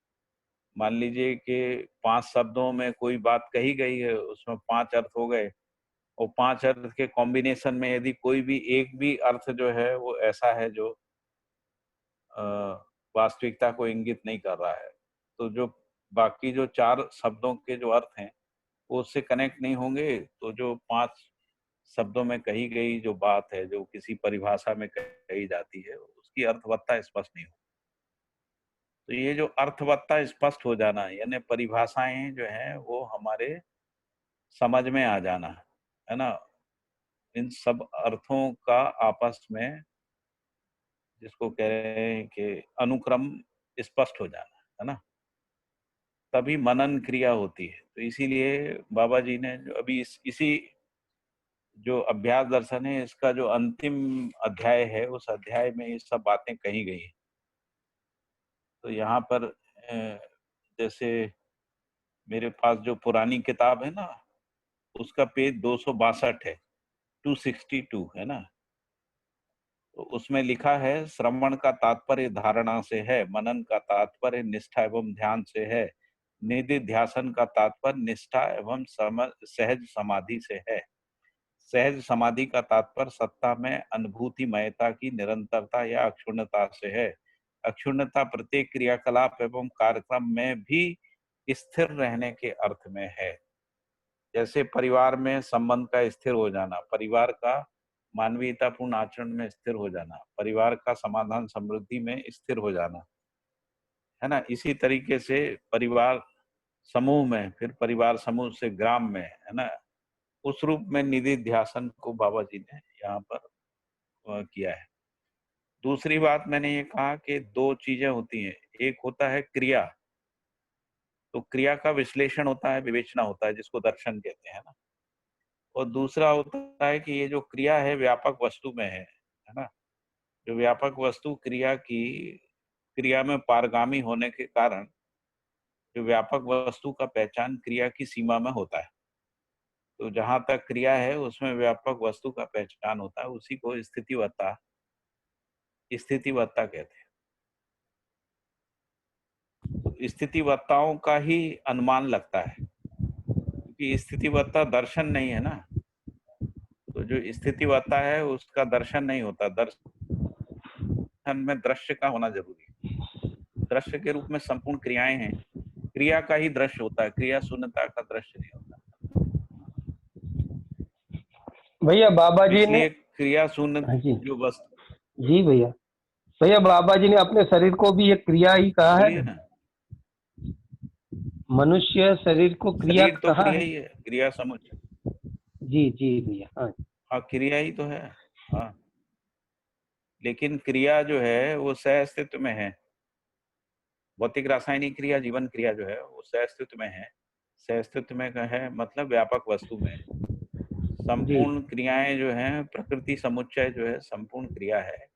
मान लीजिए कि 5 शब्दों में कोई बात कही गई है, उसमें 5 अर्थ हो गए, और 5 अर्थ के कॉम्बिनेशन में यदि कोई भी एक भी अर्थ जो है वो ऐसा है जो अ, वास्तविकता को इंगित नहीं कर रहा है, तो जो बाकी जो 4 शब्दों के जो अर्थ हैं, वो उससे कनेक्ट नहीं होंगे, तो जो 5 शब्दों में कही गई जो बात है, जो किसी परिभाषा में कही जाती है, उसकी अर्थवत्ता स्पष्ट नहीं हो। तो ये जो अर्थवत्ता स्पष्ट हो जाना, यानी परिभाषाएं जो हैं वो हमारे समझ में आ जाना, है ना? इन सब अर्थों का आपस में, जिसको कह रहे हैं कि अनुक्रम स्पष्ट हो जाना, है ना? तभी मनन क्रिया होती है। तो इसीलिए बाबा जी ने जो अभी इसी जो अभ्यास दर्शन है, इसका जो अंतिम अध्याय है, उस अध्याय में ये सब बातें कही गई हैं। तो यहाँ पर जैसे मेरे पास जो पुरानी किताब है ना, उसका पेज 262 है, 262 है ना। तो उसमें लिखा है, श्रवण का तात्पर्य धारणा से है, मनन का तात्पर्य निष्ठा एवं ध्यान से है, निधिध्यासन का तात्पर्य निष्ठा एवं सहज समाधि से है। सहज समाधि का तात्पर्य सत्ता में अनुभूतिमयता की निरंतरता या अक्षुण्णता से है। अक्षुण्णता प्रत्येक क्रियाकलाप एवं कार्यक्रम में भी स्थिर रहने के अर्थ में है। जैसे परिवार में संबंध का स्थिर हो जाना, परिवार का मानवीयतापूर्ण आचरण में स्थिर हो जाना, परिवार का समाधान समृद्धि में स्थिर हो जाना, है ना? इसी तरीके से परिवार समूह में, फिर परिवार समूह से ग्राम में, है ना? उस रूप में निधि ध्यासन को बाबा जी ने यहाँ पर किया है। दूसरी बात मैंने ये कहा कि 2 चीजें होती हैं, एक होता है क्रिया, तो क्रिया का विश्लेषण होता है, विवेचना होता है, जिसको दर्शन कहते हैं ना। और दूसरा होता है कि ये जो क्रिया है व्यापक वस्तु में है ना? जो व्यापक वस्तु क्रिया में पारगामी होने के कारण जो व्यापक वस्तु का पहचान क्रिया की सीमा में होता है। तो जहां तक क्रिया है उसमें व्यापक वस्तु का पहचान होता है, उसी को स्थितिवत्ता कहते हैं। तो स्थितिवत्ताओं का ही अनुमान लगता है, क्योंकि स्थितिवत्ता दर्शन नहीं है ना। तो जो स्थितिवत्ता है उसका दर्शन नहीं होता, दर्शन में दृश्य का होना जरूरी है। दृश्य के रूप में संपूर्ण क्रियाएं हैं, क्रिया का ही दृश्य होता है, क्रिया शून्यता का दृश्य नहीं होता। भैया बाबा जी ने, इसलिए क्रिया शून्य हाँ जी जो वस्तु, जी भैया, भैया बाबा जी ने अपने शरीर को भी एक क्रिया ही कहा है बोलिए ना, ना। मनुष्य शरीर को क्रिया शरीर तो कहा क्रिया है। ही है, क्रिया समुच्चय। जी जी भैया, हाँ हाँ, क्रिया ही तो है। हाँ, लेकिन क्रिया जो है वो सह अस्तित्व में है। भौतिक रासायनिक क्रिया, जीवन क्रिया जो है वो सह अस्तित्व में है। सह अस्तित्व में का है मतलब व्यापक वस्तु में है। जी संपूर्ण क्रियाएं जो हैं, प्रकृति समुच्चय जो है संपूर्ण क्रिया है,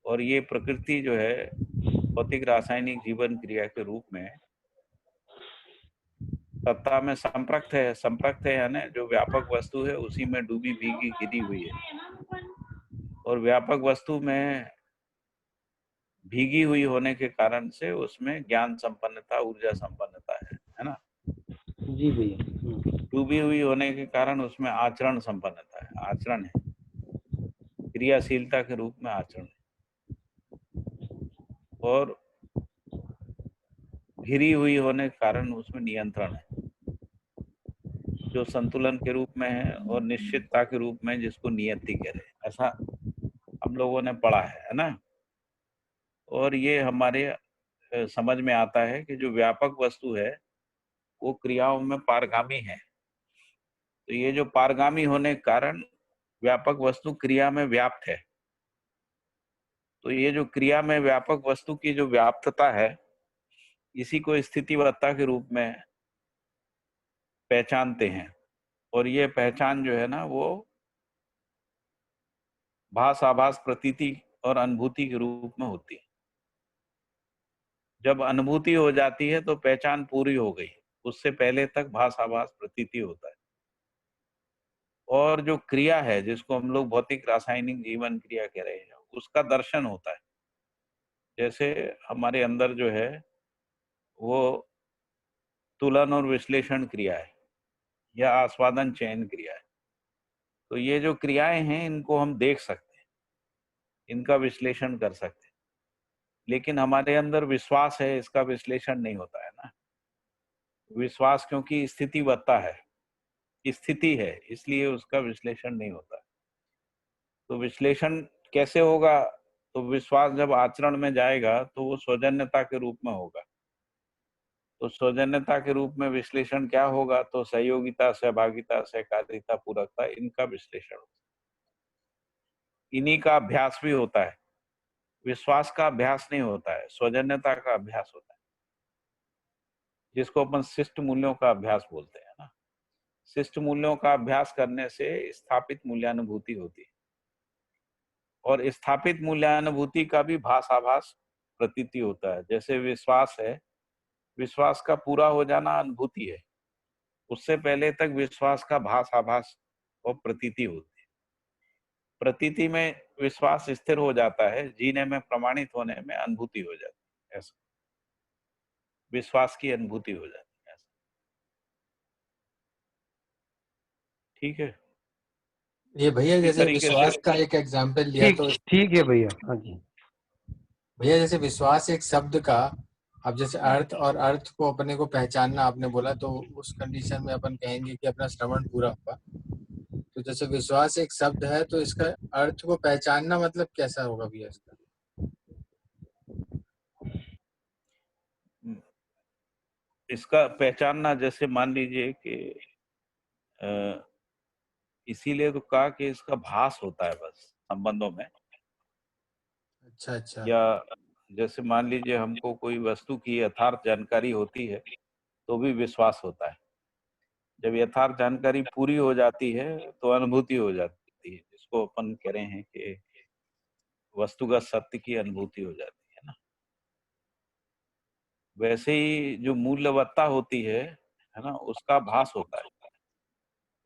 और ये प्रकृति जो है भौतिक रासायनिक जीवन क्रिया के रूप में सत्ता में संप्रक्त है, यानी जो व्यापक वस्तु है उसी में डूबी भीगी घिरी हुई है, और व्यापक वस्तु में भीगी हुई होने के कारण से उसमें ज्ञान संपन्नता, ऊर्जा संपन्नता है ना? जी भैया, डूबी हुई होने के कारण उसमें आचरण संपन्नता है, आचरण है, क्रियाशीलता के रूप में आचरण है, और घिरी हुई होने के कारण उसमें नियंत्रण है, जो संतुलन के रूप में है, और निश्चितता के रूप में जिसको नियति कह रहे हैं, ऐसा हम लोगों ने पढ़ा है ना? और ये हमारे समझ में आता है कि जो व्यापक वस्तु है वो क्रियाओं में पारगामी है। तो ये जो पारगामी होने के कारण व्यापक वस्तु क्रिया में व्याप्त है। तो ये जो क्रिया में व्यापक वस्तु की जो व्याप्तता है, इसी को स्थितिवत्ता के रूप में पहचानते हैं। और ये पहचान जो है ना, वो भास आभास प्रतीति और अनुभूति के रूप में होती है। जब अनुभूति हो जाती है तो पहचान पूरी हो गई, उससे पहले तक भास आभास प्रतीति होता है। और जो क्रिया है जिसको हम लोग भौतिक रासायनिक जीवन क्रिया कह रहे हैं, उसका दर्शन होता है। जैसे हमारे अंदर जो है वो तुलन और विश्लेषण क्रिया है या आस्वादन चयन क्रिया है। तो ये जो क्रियाएं हैं इनको हम देख सकते हैं, इनका विश्लेषण कर सकते हैं, लेकिन हमारे अंदर विश्वास है, इसका विश्लेषण नहीं होता है ना। विश्वास क्योंकि स्थितिवत्ता है, स्थिति है, इसलिए उसका विश्लेषण नहीं होता। तो विश्लेषण कैसे होगा? तो विश्वास जब आचरण में जाएगा तो वो सौजन्यता के रूप में होगा। तो सौजन्यता के रूप में विश्लेषण क्या होगा? तो सहयोगिता, सहभागिता, सहकारिता, पूरकता, इनका विश्लेषण होगा। इन्हीं का अभ्यास भी होता है। विश्वास का अभ्यास नहीं होता है, सौजन्यता का अभ्यास होता है, जिसको अपन शिष्ट मूल्यों का अभ्यास बोलते हैं ना। शिष्ट मूल्यों का अभ्यास करने से स्थापित मूल्यानुभूति होती है, और स्थापित मूल्यानुभूति का भी भासाभास प्रतीति होता है। जैसे विश्वास है, विश्वास का पूरा हो जाना अनुभूति है, उससे पहले तक विश्वास का भासाभास और प्रतीति होती है। प्रतीति में विश्वास स्थिर हो जाता है, जीने में, प्रमाणित होने में अनुभूति हो जाती है। ऐसा विश्वास की अनुभूति हो जाती है। ऐसा ठीक है। ये भैया इसी जैसे तरीके विश्वास से का एक एग्जाम्पल लिया, तो ठीक है भैया। हाँ जी भैया जैसे विश्वास एक शब्द का, अब जैसे अर्थ और अर्थ को अपने को पहचानना आपने बोला, तो उस कंडीशन में अपन कहेंगे कि अपना श्रवण पूरा हुआ। तो जैसे विश्वास एक शब्द है, तो इसका अर्थ को पहचानना मतलब कैसा होगा भैया इसका? इसका पहचानना, जैसे मान लीजिए कि अ, इसीलिए तो कहा कि इसका भास होता है बस संबंधों में। अच्छा अच्छा। या जैसे मान लीजिए हमको कोई वस्तु की यथार्थ जानकारी होती है तो भी विश्वास होता है। जब यथार्थ जानकारी पूरी हो जाती है तो अनुभूति हो जाती है, जिसको अपन कह रहे हैं कि वस्तुगत सत्य की अनुभूति हो जाती है ना। वैसे ही जो मूल्यवत्ता होती है ना, उसका भास होता है।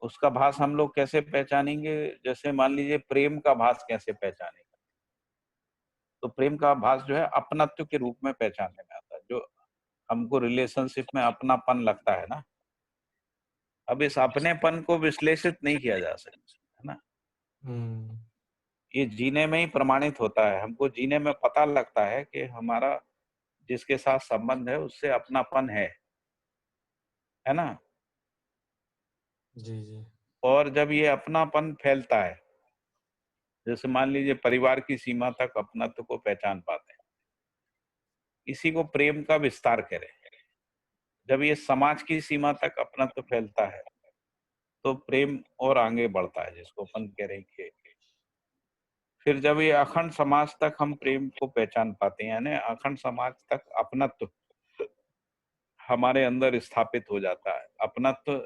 उसका भास हम लोग कैसे पहचानेंगे? जैसे मान लीजिए प्रेम का भास कैसे पहचानेंगे? तो प्रेम का भास जो है अपनत्व के रूप में पहचानने में आता है। जो हमको रिलेशनशिप में अपनापन लगता है ना, अब इस अपनेपन को विश्लेषित नहीं किया जा सकता है ना। हम्म। ये जीने में ही प्रमाणित होता है। हमको जीने में पता लगता है कि हमारा जिसके साथ संबंध है उससे अपनापन है ना। जी जी। और जब ये अपनापन फैलता है, जैसे मान लीजिए परिवार की सीमा तक अपनत्व को पहचान पाते हैं, इसी को प्रेम का विस्तार करें। जब ये समाज की सीमा तक अपनत्व फैलता है तो प्रेम और आगे बढ़ता है, जिसको अपन कह रहे हैं कि फिर जब ये अखंड समाज तक हम प्रेम को पहचान पाते हैं, यानी अखंड समाज तक अपनत्व हमारे अंदर स्थापित हो जाता है। अपनत्व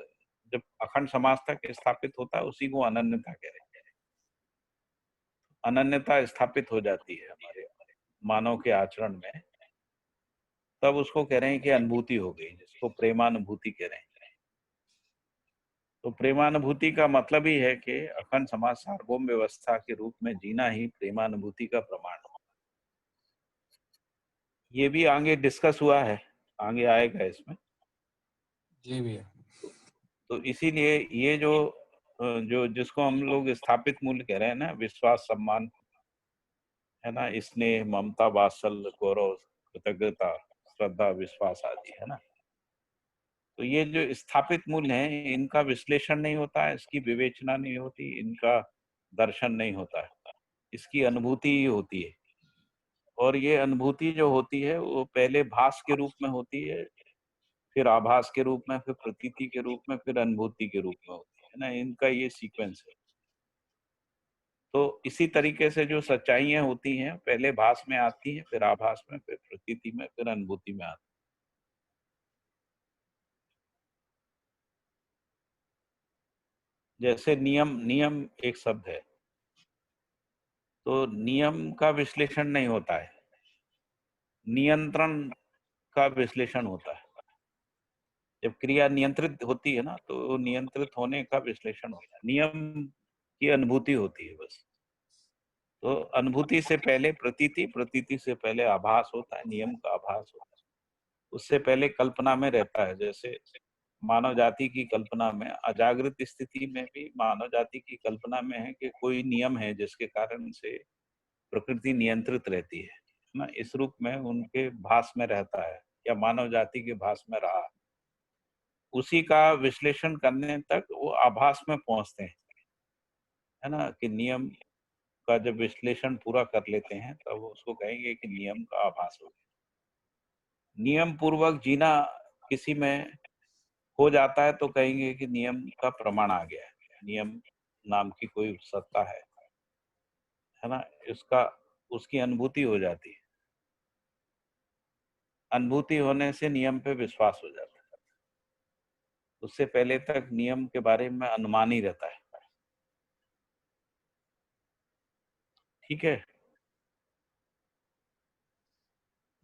जब अखंड समाज तक स्थापित होता है, उसी को अनन्यता कह रहे हैं। अनन्यता स्थापित हो जाती है हमारे मानव के आचरण में, तब उसको कह रहे हैं कि अनुभूति हो गई, जिसको प्रेमानुभूति कह रहे हैं। तो प्रेमानुभूति का मतलब ही है कि अखंड समाज सार्वभौम व्यवस्था के रूप में जीना ही प्रेमानुभूति का प्रमाण है। ये भी आगे डिस्कस हुआ है, आगे आएगा इसमें। जी भैया। तो इसीलिए ये जो जो जिसको हम लोग स्थापित मूल्य कह रहे हैं ना, विश्वास, सम्मान, है ना, स्नेह, ममता, वात्सल्य, गौरव, कृतज्ञता, श्रद्धा, विश्वास आदि, है ना। तो ये जो स्थापित मूल्य हैं, इनका विश्लेषण नहीं होता है, इसकी विवेचना नहीं होती, इनका दर्शन नहीं होता है, इसकी अनुभूति ही होती है। और ये अनुभूति जो होती है वो पहले भास के रूप में होती है, फिर आभास के रूप में, फिर प्रतीति के रूप में, फिर अनुभूति के रूप में होती है ना। इनका ये सीक्वेंस है। तो इसी तरीके से जो सच्चाइयां होती हैं पहले भास में आती हैं, फिर आभास में, फिर प्रतीति में, फिर अनुभूति में आती हैं। जैसे नियम, नियम एक शब्द है, तो नियम का विश्लेषण नहीं होता है, नियंत्रण का विश्लेषण होता है। जब क्रिया नियंत्रित होती है ना, तो नियंत्रित होने का विश्लेषण होता है। नियम की अनुभूति होती है बस। तो अनुभूति से पहले प्रतीति, प्रतीति से पहले आभास होता है, नियम का आभास होता है, उससे पहले कल्पना में रहता है। जैसे मानव जाति की कल्पना में, अजागृत स्थिति में भी मानव जाति की कल्पना में है कि कोई नियम है जिसके कारण से प्रकृति नियंत्रित रहती है ना। इस रूप में उनके भास में रहता है या मानव जाति के भास में रहा, उसी का विश्लेषण करने तक वो आभास में पहुंचते हैं, है ना। कि नियम का जब विश्लेषण पूरा कर लेते हैं तब वो उसको कहेंगे कि नियम का आभास हो गया। नियम पूर्वक जीना किसी में हो जाता है तो कहेंगे कि नियम का प्रमाण आ गया है, नियम नाम की कोई सत्ता है ना। इसका उसकी अनुभूति हो जाती है, अनुभूति होने से नियम पे विश्वास हो जाता है। उससे पहले तक नियम के बारे में अनुमान ही रहता है। ठीक है,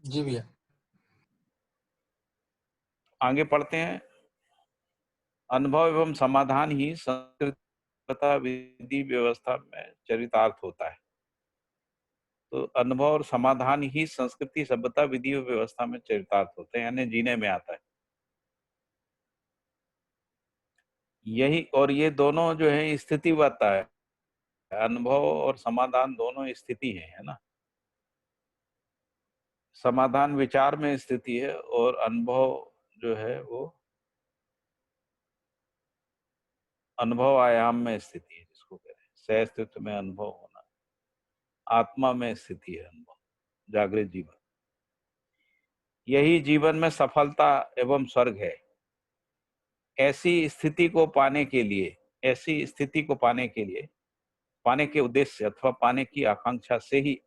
जी भैया। आगे पढ़ते हैं। अनुभव एवं समाधान ही संस्कृत विधि व्यवस्था में चरितार्थ होता है। तो अनुभव और समाधान ही संस्कृति सभ्यता विधि और व्यवस्था में चरितार्थ होते हैं, यानी जीने में आता है। यही, और ये दोनों जो है स्थिति बता है, अनुभव और समाधान दोनों स्थिति है ना। समाधान विचार में स्थिति है और अनुभव जो है वो अनुभव आयाम में स्थिति है, जिसको कह रहे हैं सहअस्तित्व में अनुभव होना, आत्मा में स्थिति है अनुभव, जागृत जीवन। यही जीवन में सफलता एवं स्वर्ग है। ऐसी स्थिति को पाने के लिए, ऐसी स्थिति को पाने के लिए, पाने के उद्देश्य अथवा पाने की आकांक्षा से ही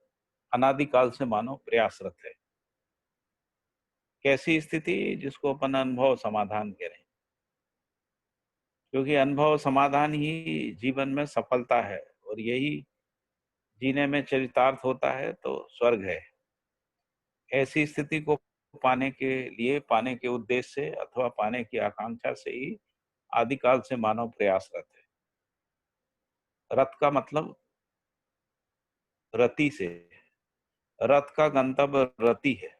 अनादिकाल से मानव प्रयासरत है। कैसी स्थिति? जिसको अपन अनुभव समाधान कह रहे हैं, क्योंकि अनुभव समाधान ही जीवन में सफलता है और यही जीने में चरितार्थ होता है तो स्वर्ग है। ऐसी स्थिति को पाने के लिए, पाने के उद्देश्य से अथवा पाने की आकांक्षा से ही आदिकाल से मानव प्रयासरत है। रथ का मतलब रति से, रथ का गंतव्य रति है।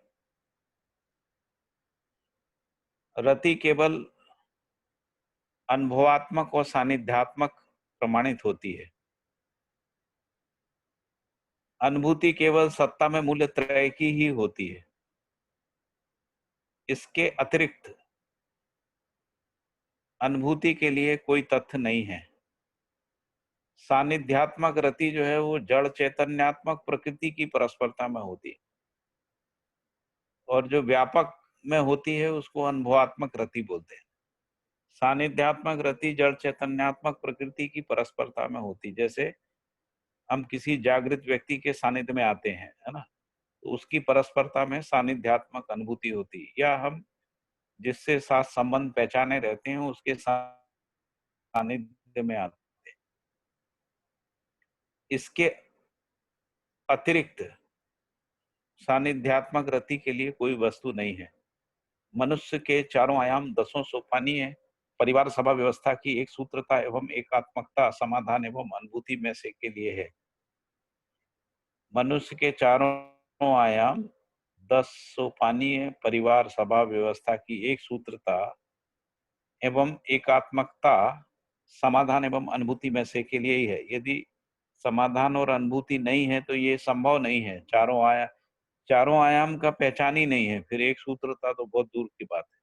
रति केवल अनुभवात्मक और सानिध्यात्मक प्रमाणित होती है। अनुभूति केवल सत्ता में मूल्य त्रय की ही होती है। इसके अतिरिक्त अनुभूति के लिए कोई तथ्य नहीं है। सानिध्यात्मक रति जो है वो जड़ चैतन्यात्मक प्रकृति की परस्परता में होती है, और जो व्यापक में होती है उसको अनुभवात्मक रति बोलते हैं। सानिध्यात्मक रति जड़ चैतन्यात्मक प्रकृति की परस्परता में होती। जैसे हम किसी जागृत व्यक्ति के सानिध्य में आते हैं, है ना, तो उसकी परस्परता में सानिध्यात्मक अनुभूति होती है, या हम जिससे साथ संबंध पहचाने रहते हैं उसके सानिध्य में आते हैं। इसके अतिरिक्त सानिध्यात्मक रति के लिए कोई वस्तु नहीं है। मनुष्य के चारों आयाम 10 सोपानी है। परिवार सभा व्यवस्था की एक सूत्रता एवं एकात्मकता समाधान एवं अनुभूति में से के लिए है। मनुष्य के चारों आयाम 10 सोपानी है। परिवार सभा व्यवस्था की एक सूत्रता एवं एकात्मकता समाधान एवं अनुभूति में से के लिए ही है। यदि समाधान और अनुभूति नहीं है तो ये संभव नहीं है। चारों आयाम का पहचान ही नहीं है, फिर एक सूत्रता तो बहुत दूर की बात है।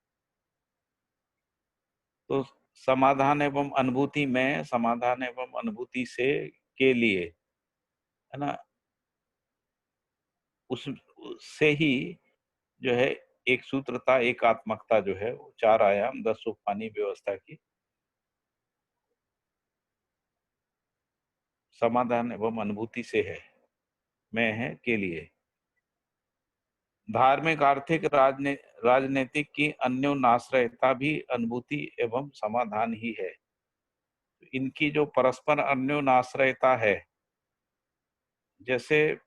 तो समाधान एवं अनुभूति में, समाधान एवं अनुभूति से के लिए, है ना, उससे ही जो है एक सूत्रता एकात्मकता जो है वो 4 आयाम 10 सोपानी व्यवस्था की समाधान एवं अनुभूति से है, में है के लिए। धार्मिक, आर्थिक, राजनीतिक की अन्योन्याश्रयता भी अनुभूति एवं समाधान ही है। इनकी जो परस्पर अन्योन्याश्रयता है, जैसे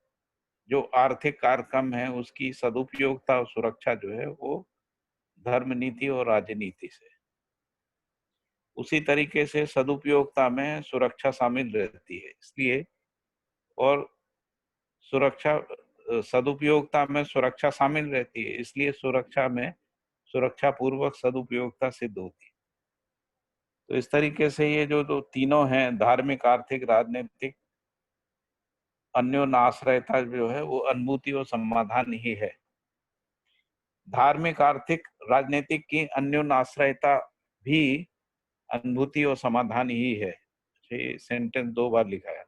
जो आर्थिक कार्यक्रम है उसकी सदुपयोगता और सुरक्षा जो है वो धर्म नीति और राजनीति से, उसी तरीके से सदुपयोगता में सुरक्षा शामिल रहती है। इसलिए, और सुरक्षा सदुपयोगता में सुरक्षा शामिल रहती है, इसलिए सुरक्षा में सुरक्षा पूर्वक सदुपयोगता सिद्ध होती है। तो इस तरीके से ये जो दो तीनों हैं, धार्मिक, आर्थिक, राजनीतिक, अन्योन्याश्रयता जो है वो अनुभूति और समाधान ही है। धार्मिक, आर्थिक, राजनीतिक की अन्योन्याश्रयता भी अनुभूति और समाधान ही है। ये सेंटेंस 2 बार लिखा है।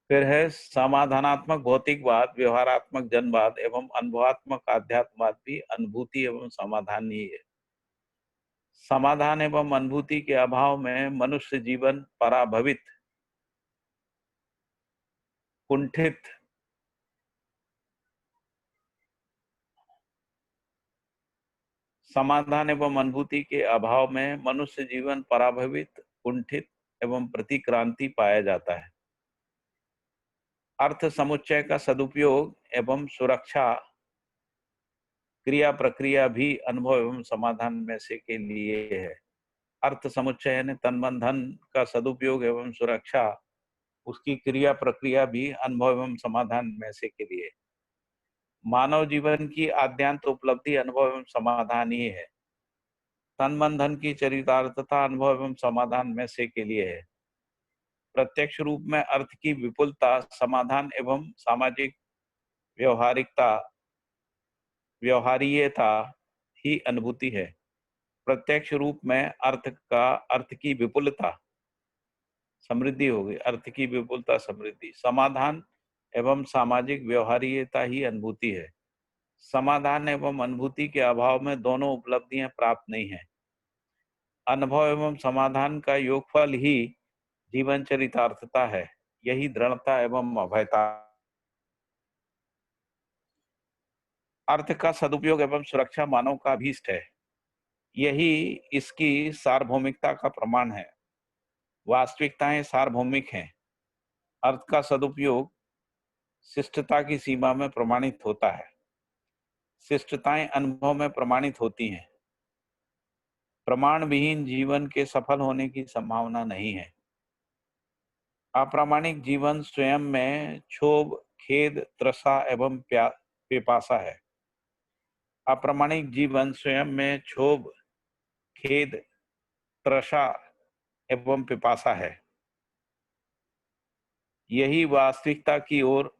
फिर है समाधानात्मक भौतिकवाद, व्यवहारात्मक जनवाद एवं अनुभवात्मक आध्यात्मवाद भी अनुभूति एवं समाधान ही है। समाधान एवं अनुभूति के अभाव में मनुष्य जीवन पराभवित, कुंठित, समाधान एवं अनुभूति के अभाव में मनुष्य जीवन पराभवित, कुंठित एवं प्रतिक्रांति पाया जाता है। अर्थ समुच्चय का सदुपयोग एवं सुरक्षा क्रिया प्रक्रिया भी अनुभव एवं समाधान में से के लिए है। अर्थ समुच्चय यानी तन मन धन का सदुपयोग एवं सुरक्षा, उसकी क्रिया प्रक्रिया भी अनुभव एवं समाधान में से के लिए। मानव जीवन की आद्यांत उपलब्धि अनुभव एवं समाधान ही है। तन मन धन की चरितार्थता अनुभव एवं समाधान में से के लिए है। प्रत्यक्ष रूप में अर्थ की विपुलता समाधान एवं सामाजिक व्यवहारिकता व्यवहारीयता ही अनुभूति है। प्रत्यक्ष रूप में अर्थ की विपुलता समृद्धि होगी, अर्थ की विपुलता समृद्धि, समाधान एवं सामाजिक व्यवहारीयता ही अनुभूति है। समाधान एवं अनुभूति के अभाव में दोनों उपलब्धियां प्राप्त नहीं है। अनुभव एवं समाधान का योगफल ही जीवन चरितार्थता है, यही दृढ़ता एवं अभयता। अर्थ का सदुपयोग एवं सुरक्षा मानव का अभीष्ट है, यही इसकी सार्वभौमिकता का प्रमाण है। वास्तविकताएं सार्वभौमिक हैं। अर्थ का सदुपयोग शिष्टता की सीमा में प्रमाणित होता है। शिष्टताएं अनुभव में प्रमाणित होती हैं। प्रमाण विहीन जीवन के सफल होने की संभावना नहीं है। अप्रामाणिक जीवन स्वयं में क्षोभ, खेद, तृषा एवं पिपासा है। अप्रामाणिक जीवन स्वयं में क्षोभ, खेद, तृषा एवं पिपासा है। यही वास्तविकता की ओर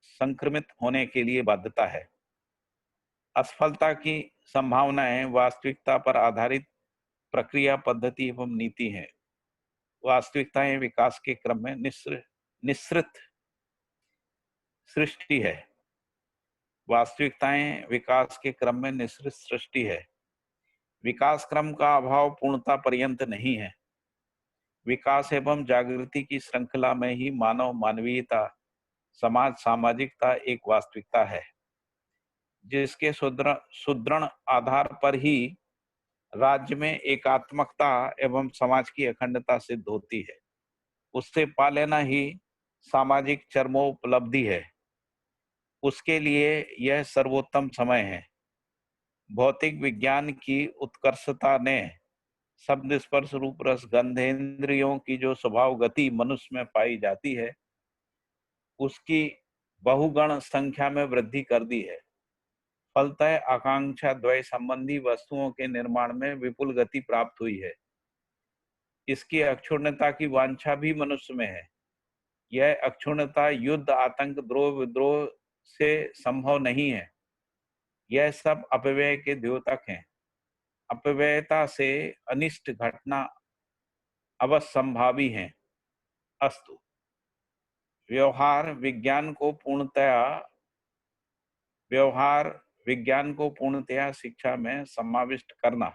संक्रमित होने के लिए बाध्यता है। असफलता की संभावनाएं वास्तविकता पर आधारित प्रक्रिया, पद्धति एवं नीति हैं। वास्तविकताएं विकास के क्रम में निश्रित सृष्टि है। वास्तविकताएं विकास के क्रम में निश्रित सृष्टि है। विकास क्रम का अभाव पूर्णता पर्यंत नहीं है। विकास एवं जागृति की श्रृंखला में ही मानव मानवीयता, समाज सामाजिकता एक वास्तविकता है, जिसके सुदृढ़ आधार पर ही राज्य में एकात्मकता एवं समाज की अखंडता सिद्ध होती है। उससे पा लेना ही सामाजिक चरमोपलब्धि है। उसके लिए यह सर्वोत्तम समय है। भौतिक विज्ञान की उत्कर्षता ने शब्द, स्पर्श, रूप, रस, गंधेंद्रियों की जो स्वभाव गति मनुष्य में पाई जाती है, उसकी बहुगण संख्या में वृद्धि कर दी है। फलतः आकांक्षा द्वय संबंधी वस्तुओं के निर्माण में विपुल गति प्राप्त हुई है। इसकी अक्षुण्णता की वांछा भी मनुष्य में है। यह अक्षुण्णता युद्ध, आतंक, द्रोह, विद्रोह से संभव नहीं है। यह सब अपव्यय के द्योतक हैं। अपव्ययता से अनिष्ट घटना अवश्यंभावी हैं। अस्तु। व्यवहार विज्ञान को पूर्णतया शिक्षा में समाविष्ट करना,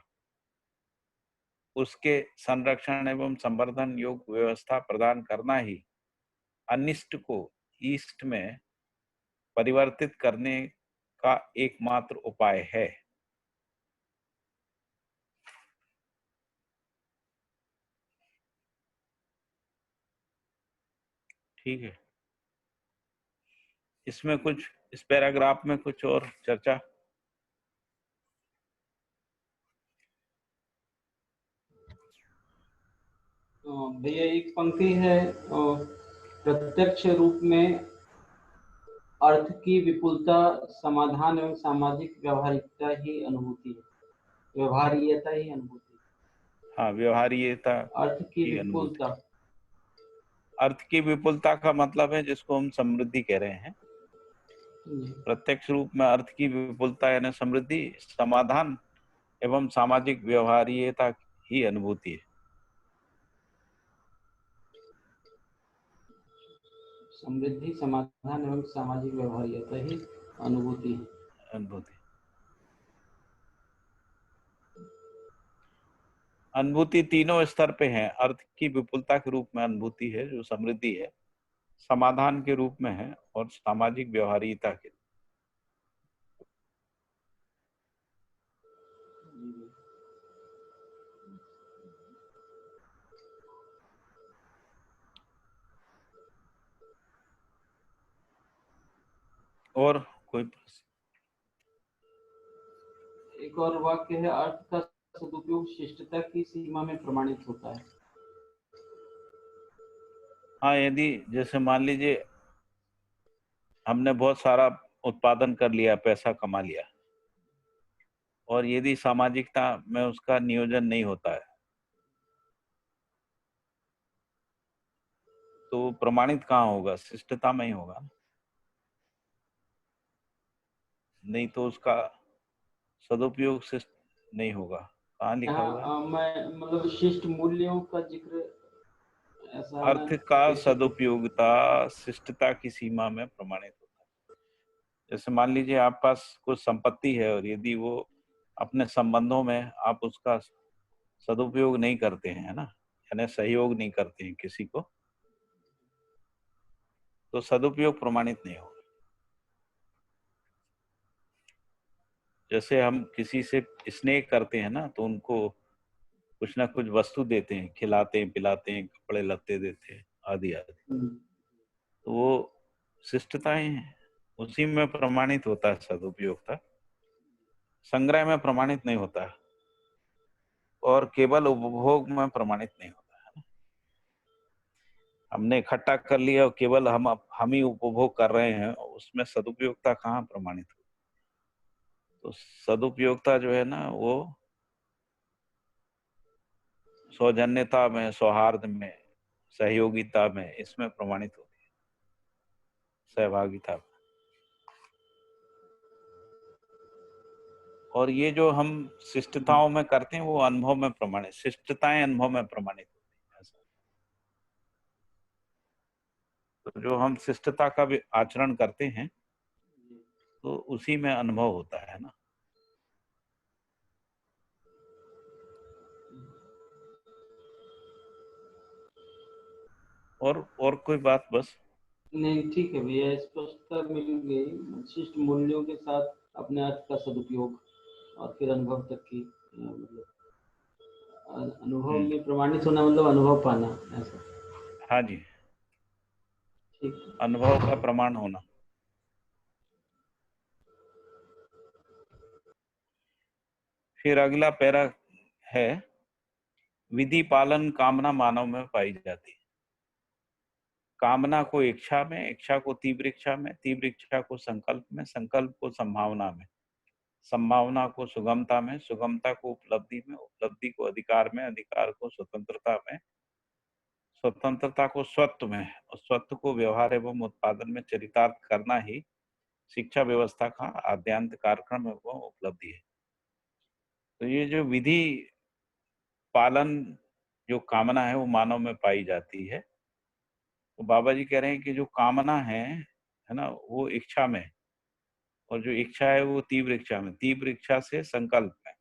उसके संरक्षण एवं संवर्धन योग्य व्यवस्था प्रदान करना ही अनिष्ट को ईष्ट में परिवर्तित करने का एकमात्र उपाय है। ठीक है, इसमें कुछ, इस पैराग्राफ में कुछ और चर्चा? भैया एक पंक्ति है प्रत्यक्ष रूप में अर्थ की विपुलता, समाधान एवं सामाजिक व्यवहारिकता ही अनुभूति है, व्यवहार्यता ही अनुभूति है। हाँ, व्यवहार्यता अर्थ की की अनुभूति। विपुलता। अर्थ की विपुलता का मतलब है जिसको हम समृद्धि कह रहे हैं। जी। प्रत्यक्ष रूप में अर्थ की विपुलता यानी समृद्धि, समाधान एवं सामाजिक व्यवहार्यता ही अनुभूति है। समृद्धि, समाधान एवं सामाजिक व्यवहार्यता ही अनुभूति है। अनुभूति अनुभूति तीनों स्तर पे है। अर्थ की विपुलता के रूप में अनुभूति है जो समृद्धि है, समाधान के रूप में है और सामाजिक व्यवहार्यता के। और कोई प्रश्न? एक और वाक्य है, अर्थ का सदुपयोग शिष्टता की सीमा में प्रमाणित होता है। हाँ, यदि जैसे मान लीजिए हमने बहुत सारा उत्पादन कर लिया, पैसा कमा लिया, और यदि सामाजिकता में उसका नियोजन नहीं होता है तो प्रमाणित कहाँ होगा? शिष्टता में ही होगा। नहीं तो उसका सदुपयोग शिष्ट नहीं होगा। कहाँ लिखा हुआ है? यहाँ मैं मतलब शिष्ट मूल्यों का जिक्र ऐसा मैं अर्थ का देख सकता हूँ। सदुपयोगिता शिष्टता की सीमा में प्रमाणित होता है। जैसे मान लीजिए आप पास कुछ संपत्ति है और यदि वो अपने संबंधों में आप उसका सदुपयोग नहीं करते हैं, है ना, यानी सहयोग नहीं करते हैं किसी को, तो सदुपयोग प्रमाणित नहीं होगा। जैसे हम किसी से स्नेह करते हैं ना, तो उनको कुछ ना कुछ वस्तु देते हैं, खिलाते हैं, पिलाते हैं, कपड़े लत्ते देते हैं, आदि आदि, तो वो शिष्टताएं हैं, उसी में प्रमाणित होता है सदुपयोगता। संग्रह में प्रमाणित नहीं होता है और केवल उपभोग में प्रमाणित नहीं होता है। हमने इकट्ठा कर लिया और केवल हम ही उपभोग कर रहे हैं, उसमें सदुपयोगता कहाँ प्रमाणित हो? तो सदुपयोगता जो है ना, वो सौजन्यता में, सौहार्द में, सहयोगिता में, इसमें प्रमाणित होती है, सहभागिता में। और ये जो हम शिष्टताओं में करते हैं वो अनुभव में प्रमाणित, शिष्टताएं अनुभव में प्रमाणित होती हैं। तो जो हम शिष्टता का भी आचरण करते हैं तो उसी में अनुभव होता है ना। और कोई बात? बस नहीं, ठीक है भैया, स्पष्टता मिल गई। शिष्ट मूल्यों के साथ अपने अर्थ का सदुपयोग और फिर अनुभव तक की मतलब अनुभव में प्रमाणित होना मतलब अनुभव पाना, ऐसा। हाँ जी, ठीक। अनुभव का प्रमाण होना। फिर अगला पैरा है, विधि पालन कामना मानव में पाई जाती है। कामना को इच्छा में, इच्छा को तीव्र इच्छा में, तीव्र इच्छा को संकल्प में, संकल्प को संभावना में, संभावना को सुगमता में, सुगमता को उपलब्धि में, उपलब्धि को अधिकार में, अधिकार को स्वतंत्रता में, स्वतंत्रता को स्वत्व में, और स्वत्व को व्यवहार एवं उत्पादन में चरितार्थ करना ही शिक्षा व्यवस्था का आद्यांत कार्यक्रम एवं उपलब्धि है। तो ये जो विधि पालन जो कामना है वो मानव में पाई जाती है। तो बाबा जी कह रहे हैं कि जो कामना है ना, वो इच्छा में, और जो इच्छा है वो तीव्र इच्छा में, तीव्र इच्छा से संकल्प में,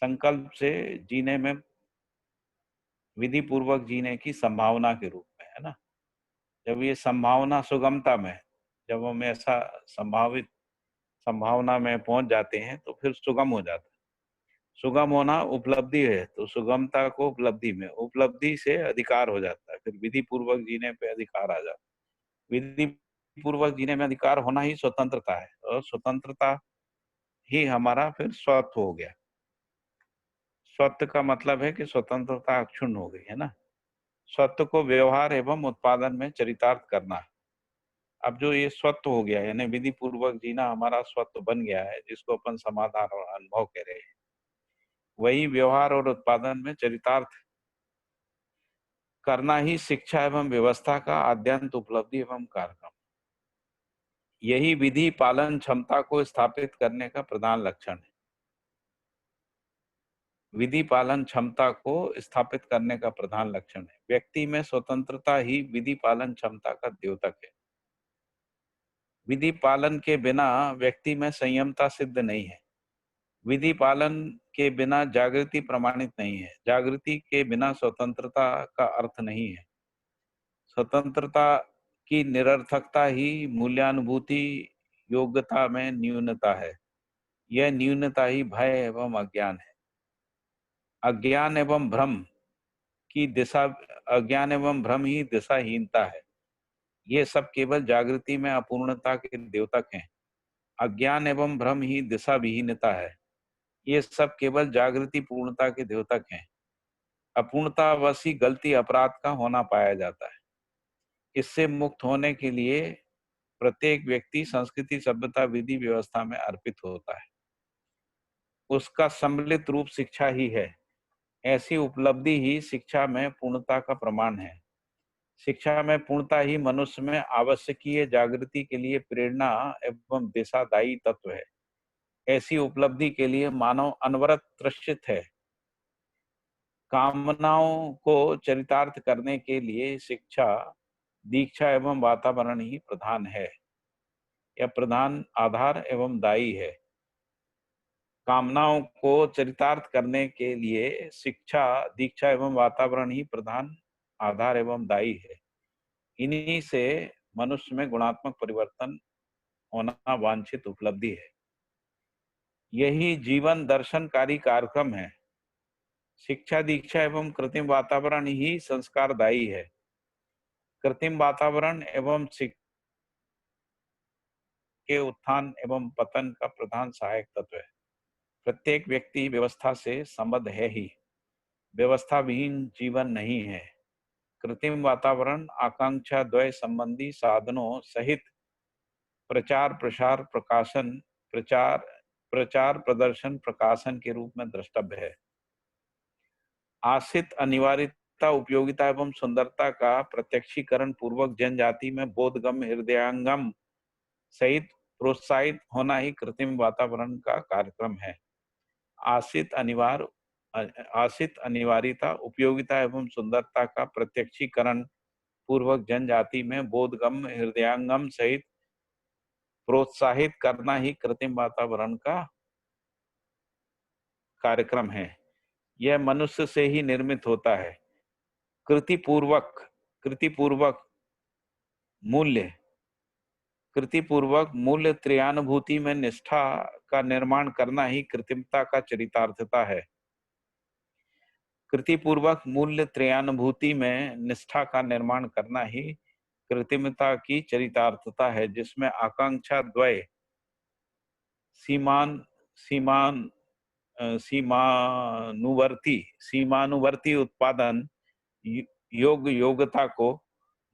संकल्प से जीने में, विधि पूर्वक जीने की संभावना के रूप में, है ना। जब ये संभावना सुगमता में, जब हम ऐसा संभावित संभावना में पहुंच जाते हैं तो फिर सुगम हो जाता है। सुगम होना उपलब्धि है, तो सुगमता को उपलब्धि में, उपलब्धि से अधिकार हो जाता है, फिर विधि पूर्वक जीने पे अधिकार आ जाता है। विधि पूर्वक जीने में अधिकार होना ही स्वतंत्रता है, और स्वतंत्रता ही हमारा फिर स्वत्व हो गया। स्वत्व का मतलब है कि स्वतंत्रता अक्षुण्ण हो गई, है ना। स्वत्व को व्यवहार एवं उत्पादन में चरितार्थ करना। अब जो ये स्वत्व हो गया यानी विधि पूर्वक जीना हमारा स्वत्व बन गया है, जिसको अपन समाधान और अनुभव कह रहे हैं, वही व्यवहार और उत्पादन में चरितार्थ करना ही शिक्षा एवं व्यवस्था का आद्यंत उपलब्धि एवं कार्यक्रम। यही विधि पालन क्षमता को स्थापित करने का प्रधान लक्षण है। विधि पालन क्षमता को स्थापित करने का प्रधान लक्षण है। व्यक्ति में स्वतंत्रता ही विधि पालन क्षमता का द्योतक है। विधि पालन के बिना व्यक्ति में संयमता सिद्ध नहीं है। विधि पालन के बिना जागृति प्रमाणित नहीं है। जागृति के बिना स्वतंत्रता का अर्थ नहीं है। स्वतंत्रता की निरर्थकता ही मूल्यानुभूति योग्यता में न्यूनता है। यह न्यूनता ही भय एवं अज्ञान है। अज्ञान एवं भ्रम ही दिशाहीनता है। ये सब केवल जागृति में अपूर्णता के द्योतक हैं। अज्ञान एवं भ्रम ही दिशा विहीनता है। ये सब केवल जागृति पूर्णता के द्योतक हैं। अपूर्णतावशी गलती अपराध का होना पाया जाता है। इससे मुक्त होने के लिए प्रत्येक व्यक्ति संस्कृति, सभ्यता, विधि, व्यवस्था में अर्पित होता है। उसका सम्मिलित रूप शिक्षा ही है। ऐसी उपलब्धि ही शिक्षा में पूर्णता का प्रमाण है। शिक्षा में पूर्णता ही मनुष्य में आवश्यकीय जागृति के लिए प्रेरणा एवं दिशादायी तत्व है। ऐसी उपलब्धि के लिए मानव अनवरत त्रसित है। कामनाओं को चरितार्थ करने के लिए शिक्षा, दीक्षा एवं वातावरण ही प्रधान है। यह प्रधान आधार एवं दायी है। कामनाओं को चरितार्थ करने के लिए शिक्षा, दीक्षा एवं वातावरण ही प्रधान आधार एवं दायी है। इन्हीं से मनुष्य में गुणात्मक परिवर्तन होना वांछित उपलब्धि है। यही जीवन दर्शनकारी कार्यक्रम है। शिक्षा, दीक्षा एवं कृत्रिम वातावरण ही संस्कारदायी है। कृत्रिम वातावरण एवं शिक्षा के उत्थान एवं पतन का प्रधान सहायक तत्व है। प्रत्येक व्यक्ति व्यवस्था से संबद्ध है ही। व्यवस्था विहीन जीवन नहीं है। कृत्रिम वातावरण आकांक्षा द्वय संबंधी साधनों सहित प्रचार प्रदर्शन प्रकाशन के रूप में द्रष्टव्य है। आश्रित अनिवार्यता, उपयोगिता एवं सुंदरता का प्रत्यक्षीकरण पूर्वक जनजाति में बोधगम्य हृदयांगम सहित प्रोत्साहित होना ही कृत्रिम वातावरण का कार्यक्रम है। आश्रित अनिवार्यता, उपयोगिता एवं सुंदरता का प्रत्यक्षीकरण पूर्वक जनजाति में बोधगम्य हृदयांगम सहित प्रोत्साहित करना ही कृत्रिम वातावरण का कार्यक्रम है। यह मनुष्य से ही निर्मित होता है। कृतिपूर्वक मूल्य त्रयानुभूति में निष्ठा का निर्माण करना ही कृत्रिमता का चरितार्थता है। कृतिपूर्वक मूल्य त्रयानुभूति में निष्ठा का निर्माण करना ही कृत्रिमता की चरितार्थता है, जिसमें आकांक्षा द्वय सीमानुवर्ती उत्पादन योग्यता को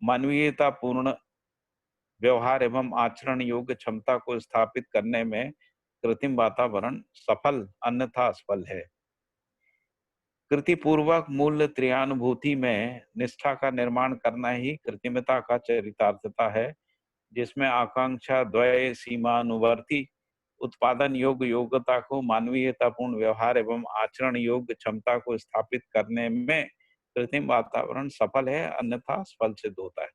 मानवीयता पूर्ण व्यवहार एवं आचरण योग्य क्षमता को स्थापित करने में कृत्रिम वातावरण सफल अन्यथा असफल है। कृतिपूर्वक मूल्य त्रयानुभूति में निष्ठा का निर्माण करना ही कृत्रिमता का चरितार्थता है, जिसमें आकांक्षा द्वय सीमानुवर्ती उत्पादन योग्यता को मानवीयतापूर्ण व्यवहार एवं आचरण योग्य क्षमता को स्थापित करने में कृत्रिम वातावरण सफल है अन्यथा असफल सिद्ध होता है।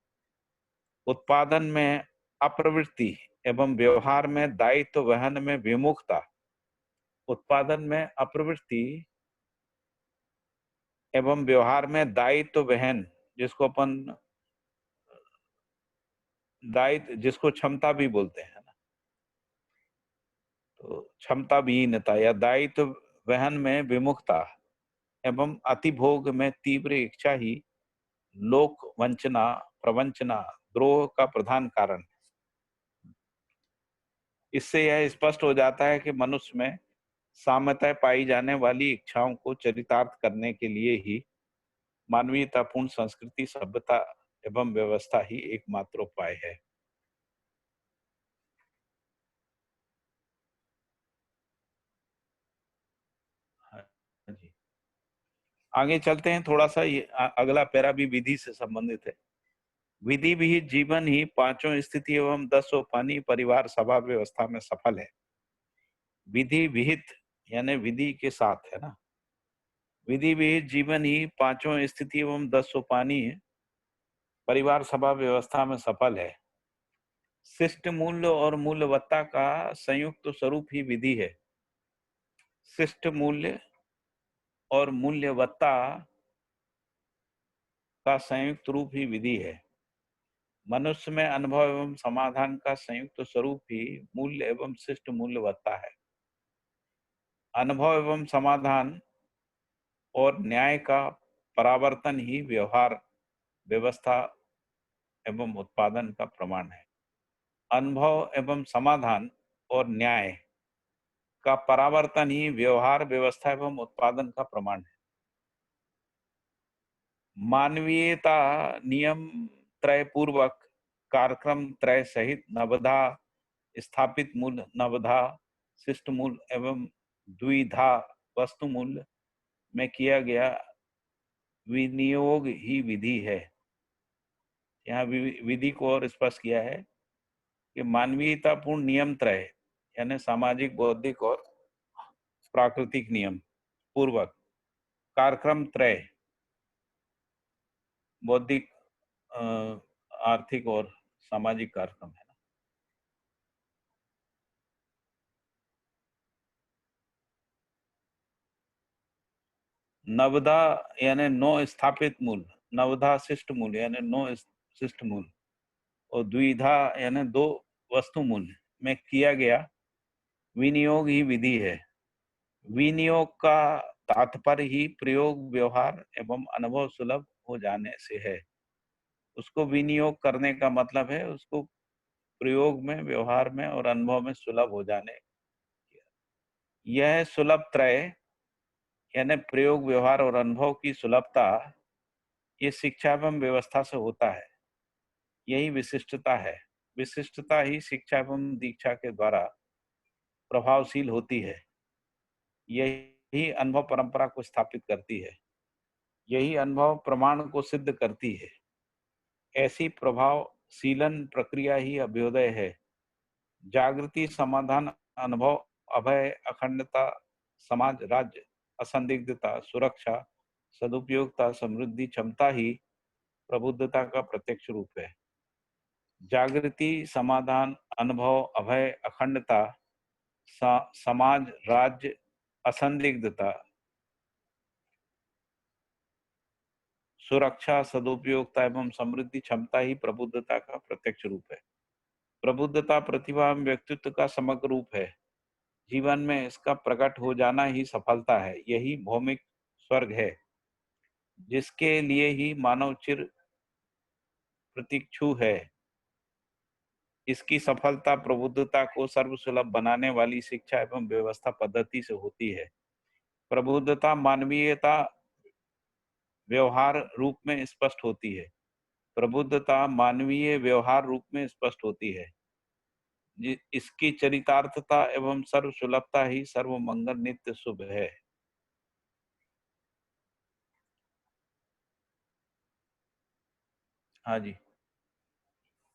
उत्पादन में अप्रवृत्ति एवं व्यवहार में दायित्व वहन में विमुखता। उत्पादन में अप्रवृत्ति एवं व्यवहार में दायित्व वहन, जिसको क्षमता भी बोलते हैं ना, तो क्षमता विहीनता या दायित्व वहन में विमुखता एवं अतिभोग में तीव्र इच्छा ही लोक वंचना, प्रवंचना, द्रोह का प्रधान कारण। इससे यह स्पष्ट हो जाता है कि मनुष्य में साम्यता पाई जाने वाली इच्छाओं को चरितार्थ करने के लिए ही मानवीयतापूर्ण संस्कृति, सभ्यता एवं व्यवस्था ही एकमात्र उपाय है। हाँ जी, आगे चलते हैं थोड़ा सा। ये अगला पैरा भी विधि से संबंधित है। विधि विहित जीवन ही पांचों स्थिति एवं 10 सोपानी परिवार सभा व्यवस्था में सफल है। विधि विहित यानी विधि के साथ है ना। विधि विहित जीवन ही पांचों स्थिति एवं 10 सोपानी परिवार सभा व्यवस्था में सफल है। शिष्ट मूल्य और मूल्यवत्ता का संयुक्त स्वरूप ही विधि है। शिष्ट मूल्य और मूल्यवत्ता का संयुक्त रूप ही विधि है। मनुष्य में अनुभव एवं समाधान का संयुक्त स्वरूप ही मूल्य एवं शिष्ट मूल्यवत्ता है। अनुभव एवं समाधान और न्याय का परावर्तन ही व्यवहार, व्यवस्था एवं उत्पादन का प्रमाण है। अनुभव एवं समाधान और न्याय का परावर्तन ही व्यवहार, व्यवस्था एवं उत्पादन का प्रमाण है। मानवीयता नियम त्रय पूर्वक कार्यक्रम त्रय सहित नवधा स्थापित मूल्य, नवधा शिष्ट मूल्य एवं द्विधा वस्तु मूल्य में किया गया विनियोग ही विधि है। यहाँ विधि को और स्पष्ट किया है कि मानवीयतापूर्ण नियम त्रय यानी सामाजिक, बौद्धिक और प्राकृतिक नियम पूर्वक कार्यक्रम त्रय, बौद्धिक, आर्थिक और सामाजिक कार्यक्रम है। नवधा यानी 9 स्थापित मूल, नवधा शिष्ट मूल यानी 9 शिष्ट मूल और द्विधा यानी 2 वस्तु मूल में किया गया विनियोग ही विधि है। विनियोग का तात्पर्य ही प्रयोग, व्यवहार एवं अनुभव सुलभ हो जाने से है। उसको विनियोग करने का मतलब है उसको प्रयोग में, व्यवहार में और अनुभव में सुलभ हो जाने। यह सुलभ त्रय यानी प्रयोग, व्यवहार और अनुभव की सुलभता, ये शिक्षा एवं व्यवस्था से होता है। यही विशिष्टता है। विशिष्टता ही शिक्षा एवं दीक्षा के द्वारा प्रभावशील होती है। यही अनुभव परंपरा को स्थापित करती है। यही अनुभव प्रमाण को सिद्ध करती है। ऐसी प्रभावशीलन प्रक्रिया ही अभ्युदय है। जागृति, समाधान, अनुभव, अभय, अखंडता, समाज, राज्य, असंदिग्धता, सुरक्षा, सदुपयोगता, समृद्धि, क्षमता ही प्रबुद्धता का प्रत्यक्ष रूप है। जागृति, समाधान, अनुभव, अभय, अखंडता, समाज, राज्य, असंदिग्धता, सुरक्षा, सदुपयोगता एवं समृद्धि, क्षमता ही प्रबुद्धता का प्रत्यक्ष रूप है। प्रबुद्धता प्रतिभा एवं व्यक्तित्व का समग्र रूप है। जीवन में इसका प्रकट हो जाना ही सफलता है। यही भौमिक स्वर्ग है जिसके लिए ही मानव चिर प्रतीक्षु है। इसकी सफलता प्रबुद्धता को सर्वसुलभ बनाने वाली शिक्षा एवं व्यवस्था पद्धति से होती है। प्रबुद्धता मानवीयता व्यवहार रूप में स्पष्ट होती है। प्रबुद्धता मानवीय व्यवहार रूप में स्पष्ट होती है। इसकी चरितार्थता एवं सर्वसुलभता ही सर्वमंगल नित्य शुभ है। हाँ जी,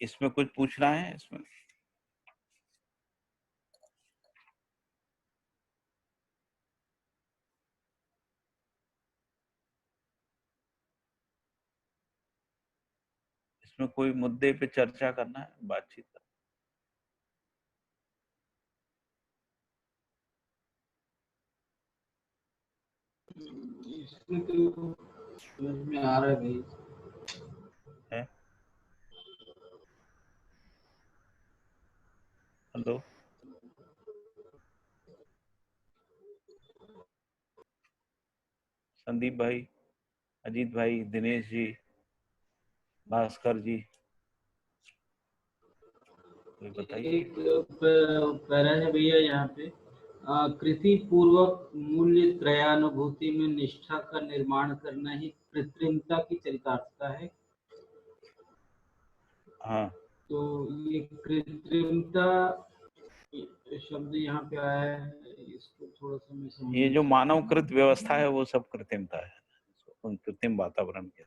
इसमें कुछ पूछना है? इसमें कोई मुद्दे पे चर्चा करना है, बातचीत करना? इसमें तो समझ में आ रहा है भाई। है? हेलो, संदीप भाई, अजीत भाई, दिनेश जी, भास्कर जी, कोई बताइए। एक पैरा है भैया यहाँ पे, कृति पूर्वक मूल्य त्रयानुभूति में निष्ठा का निर्माण करना ही कृत्रिमता की चरितार्थता है। हाँ, तो ये कृत्रिमता शब्द यहाँ पे आया है, इसको थोड़ा सा मैं समझना ये जो चाहता हूँ। मानवकृत व्यवस्था है वो सब कृत्रिमता है, इसको हम कृत्रिम वातावरण के।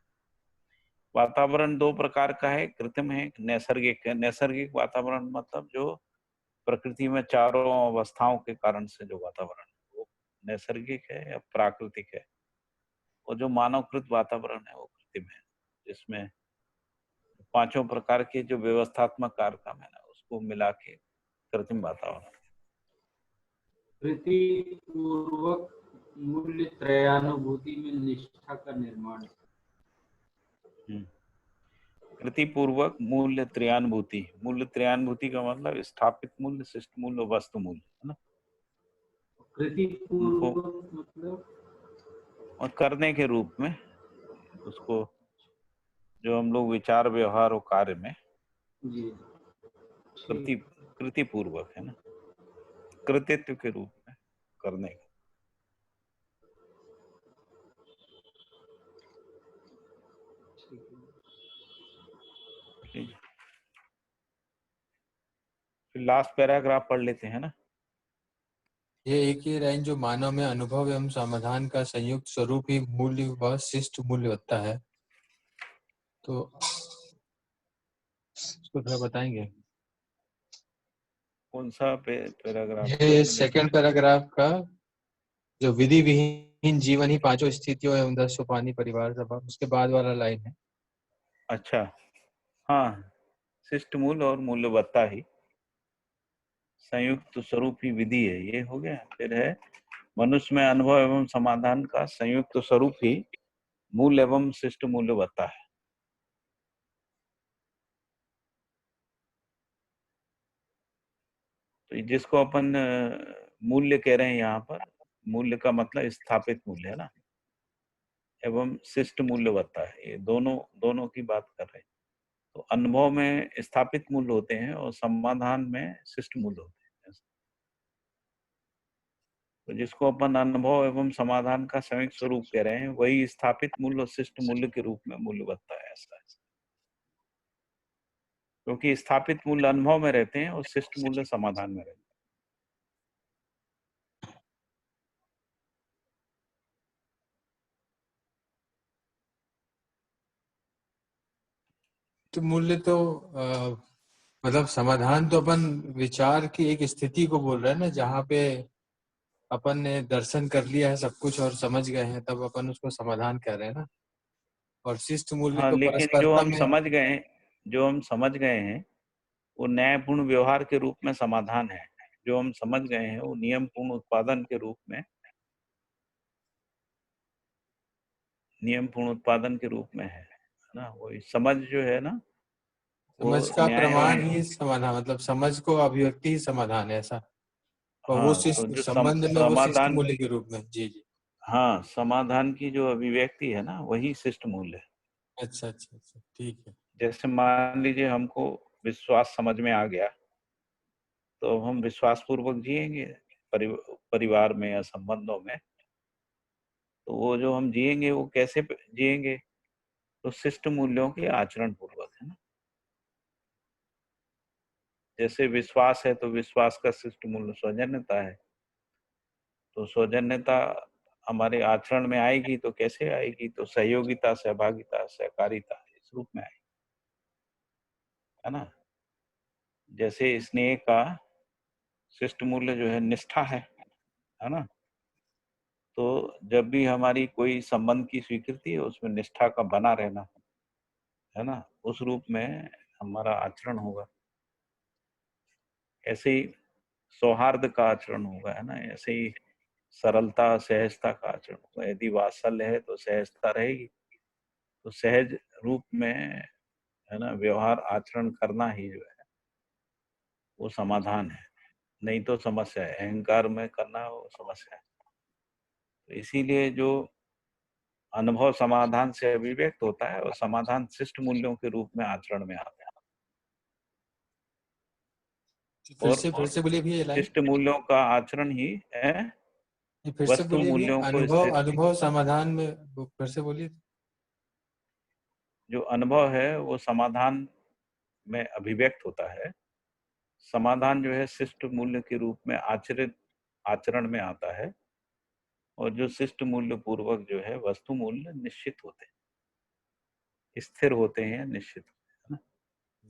वातावरण दो प्रकार का है, कृत्रिम है, नैसर्गिक है। नैसर्गिक वातावरण मतलब जो प्रकृति में चारों अवस्थाओं के कारण से जो वातावरण है वो नैसर्गिक है या प्राकृतिक है। और जो मानवकृत वातावरण है वो कृत्रिम है, जिसमें पांचों प्रकार के जो व्यवस्थात्मक कार्यक्रम है ना उसको मिला के कृत्रिम वातावरण। कृति पूर्वक मूल्य त्रयानुभूति में निष्ठा का निर्माण। कृति पूर्वक मूल्य त्रयानुभूति। मूल्य त्रयानुभूति का मतलब स्थापित मूल्य, शिष्ट मूल्य, वस्तु मूल्य, है ना। कृति उनको पूर्वक मतलब और करने के रूप में उसको जो हम लोग विचार, व्यवहार और कार्य में जी कृति कृति पूर्वक, है ना, कृतित्व के रूप में करने का। ठीक। फिर लास्ट पैराग्राफ पढ़ लेते हैं ना। ये एक ही लाइन जो मानव में अनुभव एवं समाधान का संयुक्त स्वरूप ही मूल्य व शिष्ट मूल्य होता है, तो इसको थोड़ा बताएंगे। कौन सा पैराग्राफ है ये उसमें देखो। सेकंड पैराग्राफ का जो विधि विहीन जीवन ही पांचों स्थितियों एवं 10 सोपानी परिवार सभा, उसके बाद वाला लाइन है। अच्छा, हाँ, शिष्ट मूल्य और मूल्यवत्ता ही संयुक्त स्वरूप ही विधि है, ये हो गया। फिर है मनुष्य में अनुभव एवं समाधान का संयुक्त स्वरूप ही मूल एवं शिष्ट मूल्यवत्ता है। तो जिसको अपन मूल्य कह रहे हैं यहाँ पर, मूल्य का मतलब स्थापित मूल्य है ना, एवं शिष्ट मूल्यवत्ता है, ये दोनों की बात कर रहे हैं। तो अनुभव में स्थापित मूल्य होते हैं और समाधान में शिष्ट मूल्य होते हैं। तो जिसको अपन अनुभव एवं समाधान का संयुक्त स्वरूप कह रहे हैं वही स्थापित मूल्य और शिष्ट मूल्य के रूप में मूल्यवत्ता है, ऐसा है। क्योंकि स्थापित मूल्य अनुभव में रहते हैं और शिष्ट मूल्य समाधान में रहते हैं। तो मूल्य तो मतलब समाधान तो अपन विचार की एक स्थिति को बोल रहे हैं ना, जहाँ पे अपन ने दर्शन कर लिया है सब कुछ और समझ गए हैं, तब अपन उसको समाधान कह रहे हैं ना। और शिष्ट मूल्य हाँ, तो लेकिन परस्परता में। जो हम समझ गए हैं वो न्यायपूर्ण व्यवहार के रूप में समाधान है। जो हम समझ गए हैं वो नियमपूर्ण उत्पादन के रूप में, नियमपूर्ण उत्पादन के रूप में है ना। वही समझ जो है ना वो समझ का न्याय प्रमाण एवं, ही समाधान, मतलब समझ को अभिव्यक्ति ही समाधान है ऐसा। और वो हाँ, तो शिष्ट जो संबंध में वो शिष्ट समाधान, मूल्य के रूप में। जी जी। हाँ, समाधान की जो अभिव्यक्ति है ना वही शिष्ट मूल्य है। अच्छा अच्छा अच्छा, ठीक है। जैसे मान लीजिए हमको विश्वास समझ में आ गया तो हम विश्वास पूर्वक जिएंगे परिवार में या संबंधों में। तो वो जो हम जिएंगे वो कैसे जिएंगे, तो शिष्ट मूल्यों के आचरण पूर्वक, है ना। जैसे विश्वास है तो विश्वास का शिष्ट मूल्य सौजन्यता है। तो सौजन्यता हमारे आचरण में आएगी तो कैसे आएगी, तो सहयोगिता, सहभागिता, सहकारिता इस रूप में आएगी, है ना। जैसे स्नेह का शिष्ट मूल्य जो है निष्ठा है ना। तो जब भी हमारी कोई संबंध की स्वीकृति है उसमें निष्ठा का बना रहना, है ना, उस रूप में हमारा आचरण होगा। ऐसे ही सौहार्द का आचरण होगा, है ना। ऐसे ही सरलता, सहजता का आचरण होगा। यदि वात्सल्य है तो सहजता रहेगी। तो सहज रूप में, है ना, व्यवहार आचरण करना ही जो है वो समाधान है, नहीं तो समस्या है। अहंकार में करना वो समस्या है। तो इसीलिए जो अनुभव समाधान से अभिव्यक्त होता है और समाधान शिष्ट मूल्यों के रूप में आचरण में आता है। और फिर से बोलिए भी ये लाइन। शिष्ट मूल्यों का आचरण ही है फिर से वस्तु बोलिए भी, मूल्यों को अनुभव स्थिर। अनुभव समाधान में, वो फिर से बोलिए। जो अनुभव है वो समाधान में अभिव्यक्त होता है। समाधान जो है शिष्ट मूल्य के रूप में आचरण में आता है, और जो शिष्ट मूल्य पूर्वक जो है वस्तु मूल्य निश्चित होते हैं, स्थिर होते हैं, निश्चित होते हैं, है ना?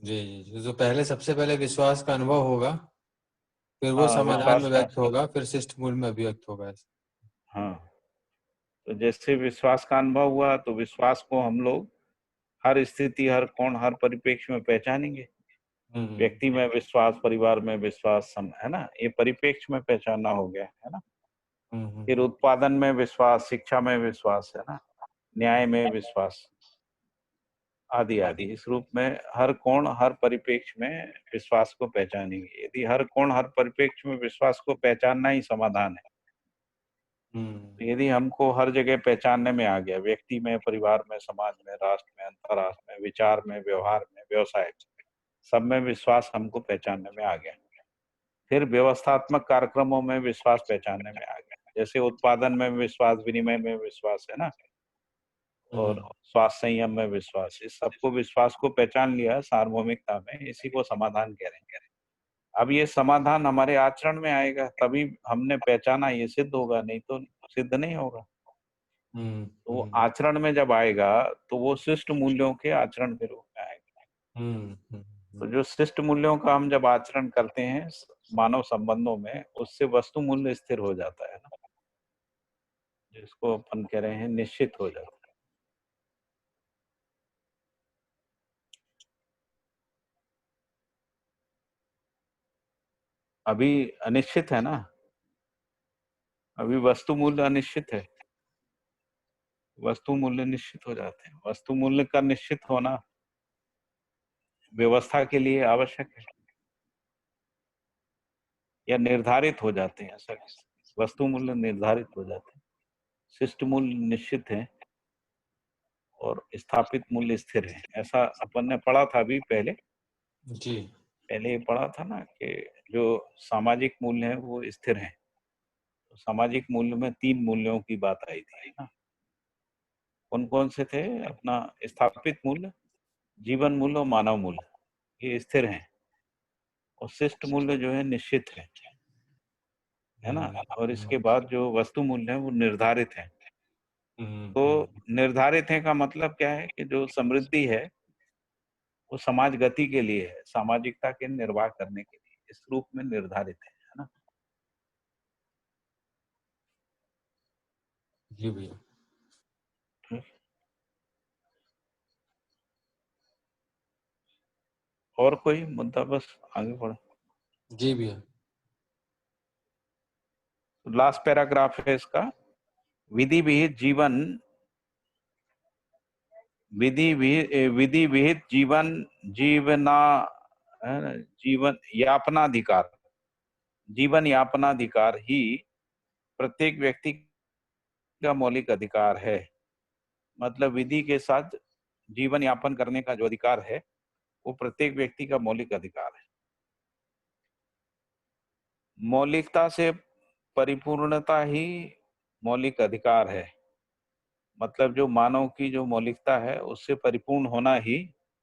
जी जी, तो पहले सबसे पहले विश्वास का अनुभव होगा, फिर वो हाँ, समाधान में विश्वास का। व्यक्त होगा, फिर शिष्ट मूल में अभिव्यक्त होगा। हाँ, तो जैसे विश्वास का अनुभव हुआ तो विश्वास को हम लोग हर स्थिति, हर कोण, हर परिप्रेक्ष्य में पहचानेंगे। व्यक्ति में विश्वास, परिवार में विश्वास, है ना, ये परिप्रेक्ष्य में पहचानना हो गया, है ना। फिर उत्पादन में विश्वास, शिक्षा में विश्वास, है ना, न्याय में विश्वास, आदि आदि। इस रूप में हर कोण, हर परिप्रेक्ष्य में विश्वास को पहचानेंगे। यदि हर कोण, हर परिप्रेक्ष्य में विश्वास को पहचानना ही समाधान है, तो यदि हमको हर जगह पहचानने में आ गया, व्यक्ति में, परिवार में, समाज में, राष्ट्र में, अंतर्राष्ट्र में, विचार में, व्यवहार में, व्यवसाय, सब में विश्वास हमको पहचानने में आ गया, फिर व्यवस्थात्मक कार्यक्रमों में विश्वास पहचानने में आ गया। जैसे उत्पादन में विश्वास, विनिमय में विश्वास, है ना, और स्वास्थ्य संयम में विश्वास, इस सबको, विश्वास को पहचान लिया सार्वभौमिकता में, इसी को समाधान कह रहे हैं। अब ये समाधान हमारे आचरण में आएगा, तभी हमने पहचाना, ये सिद्ध होगा, नहीं तो सिद्ध नहीं होगा। तो वो आचरण में जब आएगा तो वो शिष्ट मूल्यों के आचरण के रूप में आएगा। तो जो शिष्ट मूल्यों का हम जब आचरण करते हैं मानव संबंधों में, उससे वस्तु मूल्य स्थिर हो जाता है ना, जिसको अपन कह रहे हैं निश्चित हो जाता है। अभी अनिश्चित है ना, अभी वस्तु मूल्य अनिश्चित है, वस्तु मूल्य निश्चित हो जाते हैं। वस्तु मूल्य का निश्चित होना व्यवस्था के लिए आवश्यक है, या निर्धारित हो जाते हैं। ऐसा वस्तु मूल्य निर्धारित हो जाते हैं, शिष्ट मूल्य निश्चित है, और स्थापित मूल्य स्थिर है। ऐसा अपन ने पढ़ा था अभी पहले ये पढ़ा था ना कि जो सामाजिक मूल्य है वो स्थिर है। तो सामाजिक मूल्य में 3 मूल्यों की बात आई थी, है ना। कौन कौन से थे? अपना स्थापित मूल्य, जीवन मूल्य और मानव मूल्य, ये स्थिर हैं, और शिष्ट मूल्य जो है निश्चित है ना। और इसके बाद जो वस्तु मूल्य है वो निर्धारित है। तो निर्धारित है का मतलब क्या है कि जो समृद्धि है वो समाज गति के लिए है, सामाजिकता के निर्वाह करने के लिए, इस रूप में निर्धारित है ना। जी भैया। और कोई मुद्दा? बस आगे बढ़ो। जी भैया। लास्ट पैराग्राफ है इसका। विधि विहित जीवन, विधि विहित जीवन, जीवना, जीवन यापनाधिकार, जीवन यापनाधिकार ही प्रत्येक व्यक्ति का मौलिक अधिकार है। मतलब विधि के साथ जीवन यापन करने का जो अधिकार है वो प्रत्येक व्यक्ति का मौलिक अधिकार है। मौलिकता से परिपूर्णता ही मौलिक अधिकार है। मतलब जो मानव की जो मौलिकता है उससे परिपूर्ण होना ही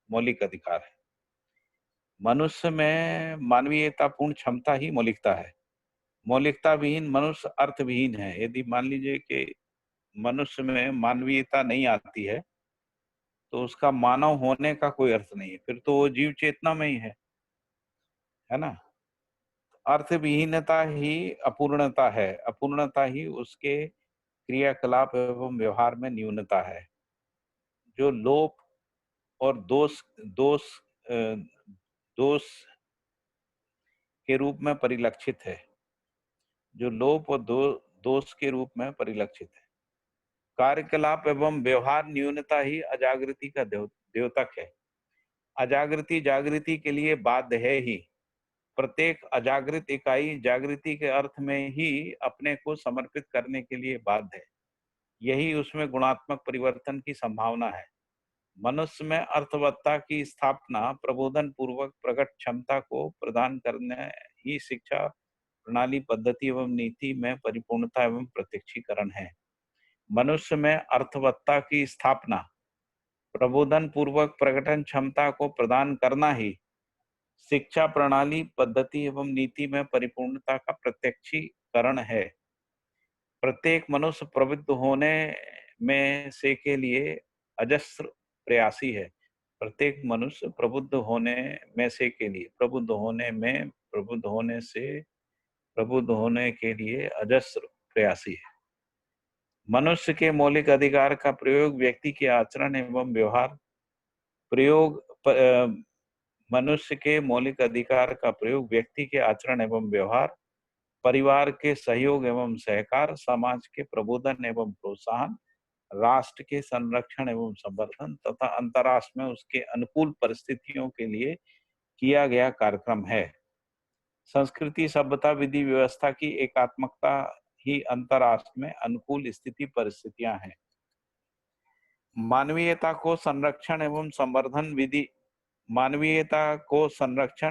मौलिक अधिकार है। मनुष्य में मानवीयतापूर्ण क्षमता ही मौलिकता है। मौलिकता विहीन मनुष्य अर्थविहीन है। यदि मान लीजिए कि मनुष्य में मानवीयता नहीं आती है तो उसका मानव होने का कोई अर्थ नहीं है, फिर तो वो जीव चेतना में ही है ना। अर्थविहीनता ही अपूर्णता है, अपूर्णता ही उसके क्रियाकलाप एवं व्यवहार में न्यूनता है, जो लोप और दोष दोष अ, दोष के रूप में परिलक्षित है, जो लोप और दोष के रूप में परिलक्षित है। कार्यकलाप एवं व्यवहार न्यूनता ही अजागृति का द्योतक है। अजागृति जागृति के लिए बाध्य है ही। प्रत्येक अजागृत इकाई जागृति के अर्थ में ही अपने को समर्पित करने के लिए बाध्य है। यही उसमें गुणात्मक परिवर्तन की संभावना है। मनुष्य में अर्थवत्ता की स्थापना प्रबोधन पूर्वक प्रकट क्षमता को प्रदान करने ही शिक्षा प्रणाली, पद्धति एवं नीति में परिपूर्णता एवं प्रत्यक्षीकरण है। मनुष्य में अर्थवत्ता की स्थापना प्रबोधन पूर्वक प्रकटन क्षमता को प्रदान करना ही शिक्षा प्रणाली, पद्धति एवं नीति में परिपूर्णता का प्रत्यक्षीकरण है। प्रत्येक मनुष्य प्रबुद्ध होने में से के लिए अजस्र प्रयासी है। प्रत्येक मनुष्य प्रबुद्ध होने में से के लिए, प्रबुद्ध होने में, प्रबुद्ध होने से, प्रबुद्ध होने के लिए अजस्र प्रयासी है। मनुष्य के मौलिक अधिकार का प्रयोग व्यक्ति के आचरण एवं व्यवहार मनुष्य के मौलिक अधिकार का प्रयोग व्यक्ति के आचरण एवं व्यवहार, परिवार के सहयोग एवं सहकार, समाज के प्रबोधन एवं प्रोत्साहन, राष्ट्र के संरक्षण एवं संवर्धन तथा अंतर्राष्ट्र में उसके अनुकूल परिस्थितियों के लिए किया गया कार्यक्रम है। संस्कृति, सभ्यता, विधि व्यवस्था की एकात्मकता ही अंतर्राष्ट्र में अनुकूल स्थिति परिस्थितियां हैं। मानवीयता को संरक्षण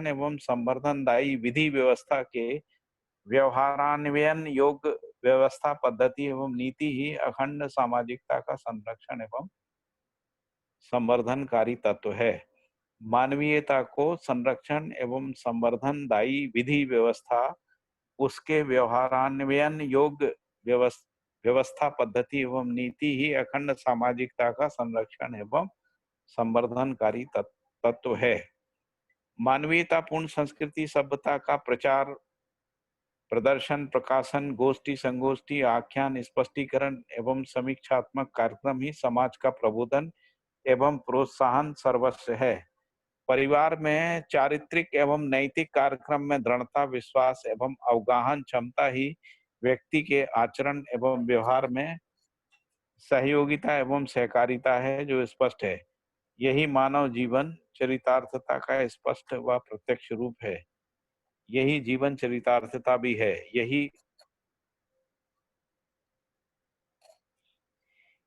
एवं संवर्धनदायी विधि व्यवस्था के व्यवहारान्वयन योग्य व्यवस्था, पद्धति एवं नीति ही अखंड सामाजिकता का संरक्षण एवं संवर्धनकारी तत्व है। मानवीयता को संरक्षण एवं संवर्धनदायी विधि व्यवस्था, उसके व्यवहारान्वयन योग्य व्यवस्था, पद्धति एवं नीति ही अखंड सामाजिकता का संरक्षण एवं संवर्धनकारी तत्व है। मानवीयतापूर्ण संस्कृति सभ्यता का प्रचार, प्रदर्शन, प्रकाशन, गोष्ठी, संगोष्ठी, आख्यान, स्पष्टीकरण एवं समीक्षात्मक कार्यक्रम ही समाज का प्रबोधन एवं प्रोत्साहन सर्वस्व है। परिवार में चारित्रिक एवं नैतिक कार्यक्रम में दृढ़ता, विश्वास एवं अवगाहन क्षमता ही व्यक्ति के आचरण एवं व्यवहार में सहयोगिता एवं सहकारिता है, जो स्पष्ट है। यही मानव जीवन चरितार्थता का स्पष्ट व प्रत्यक्ष रूप है। यही जीवन चरितार्थता भी है।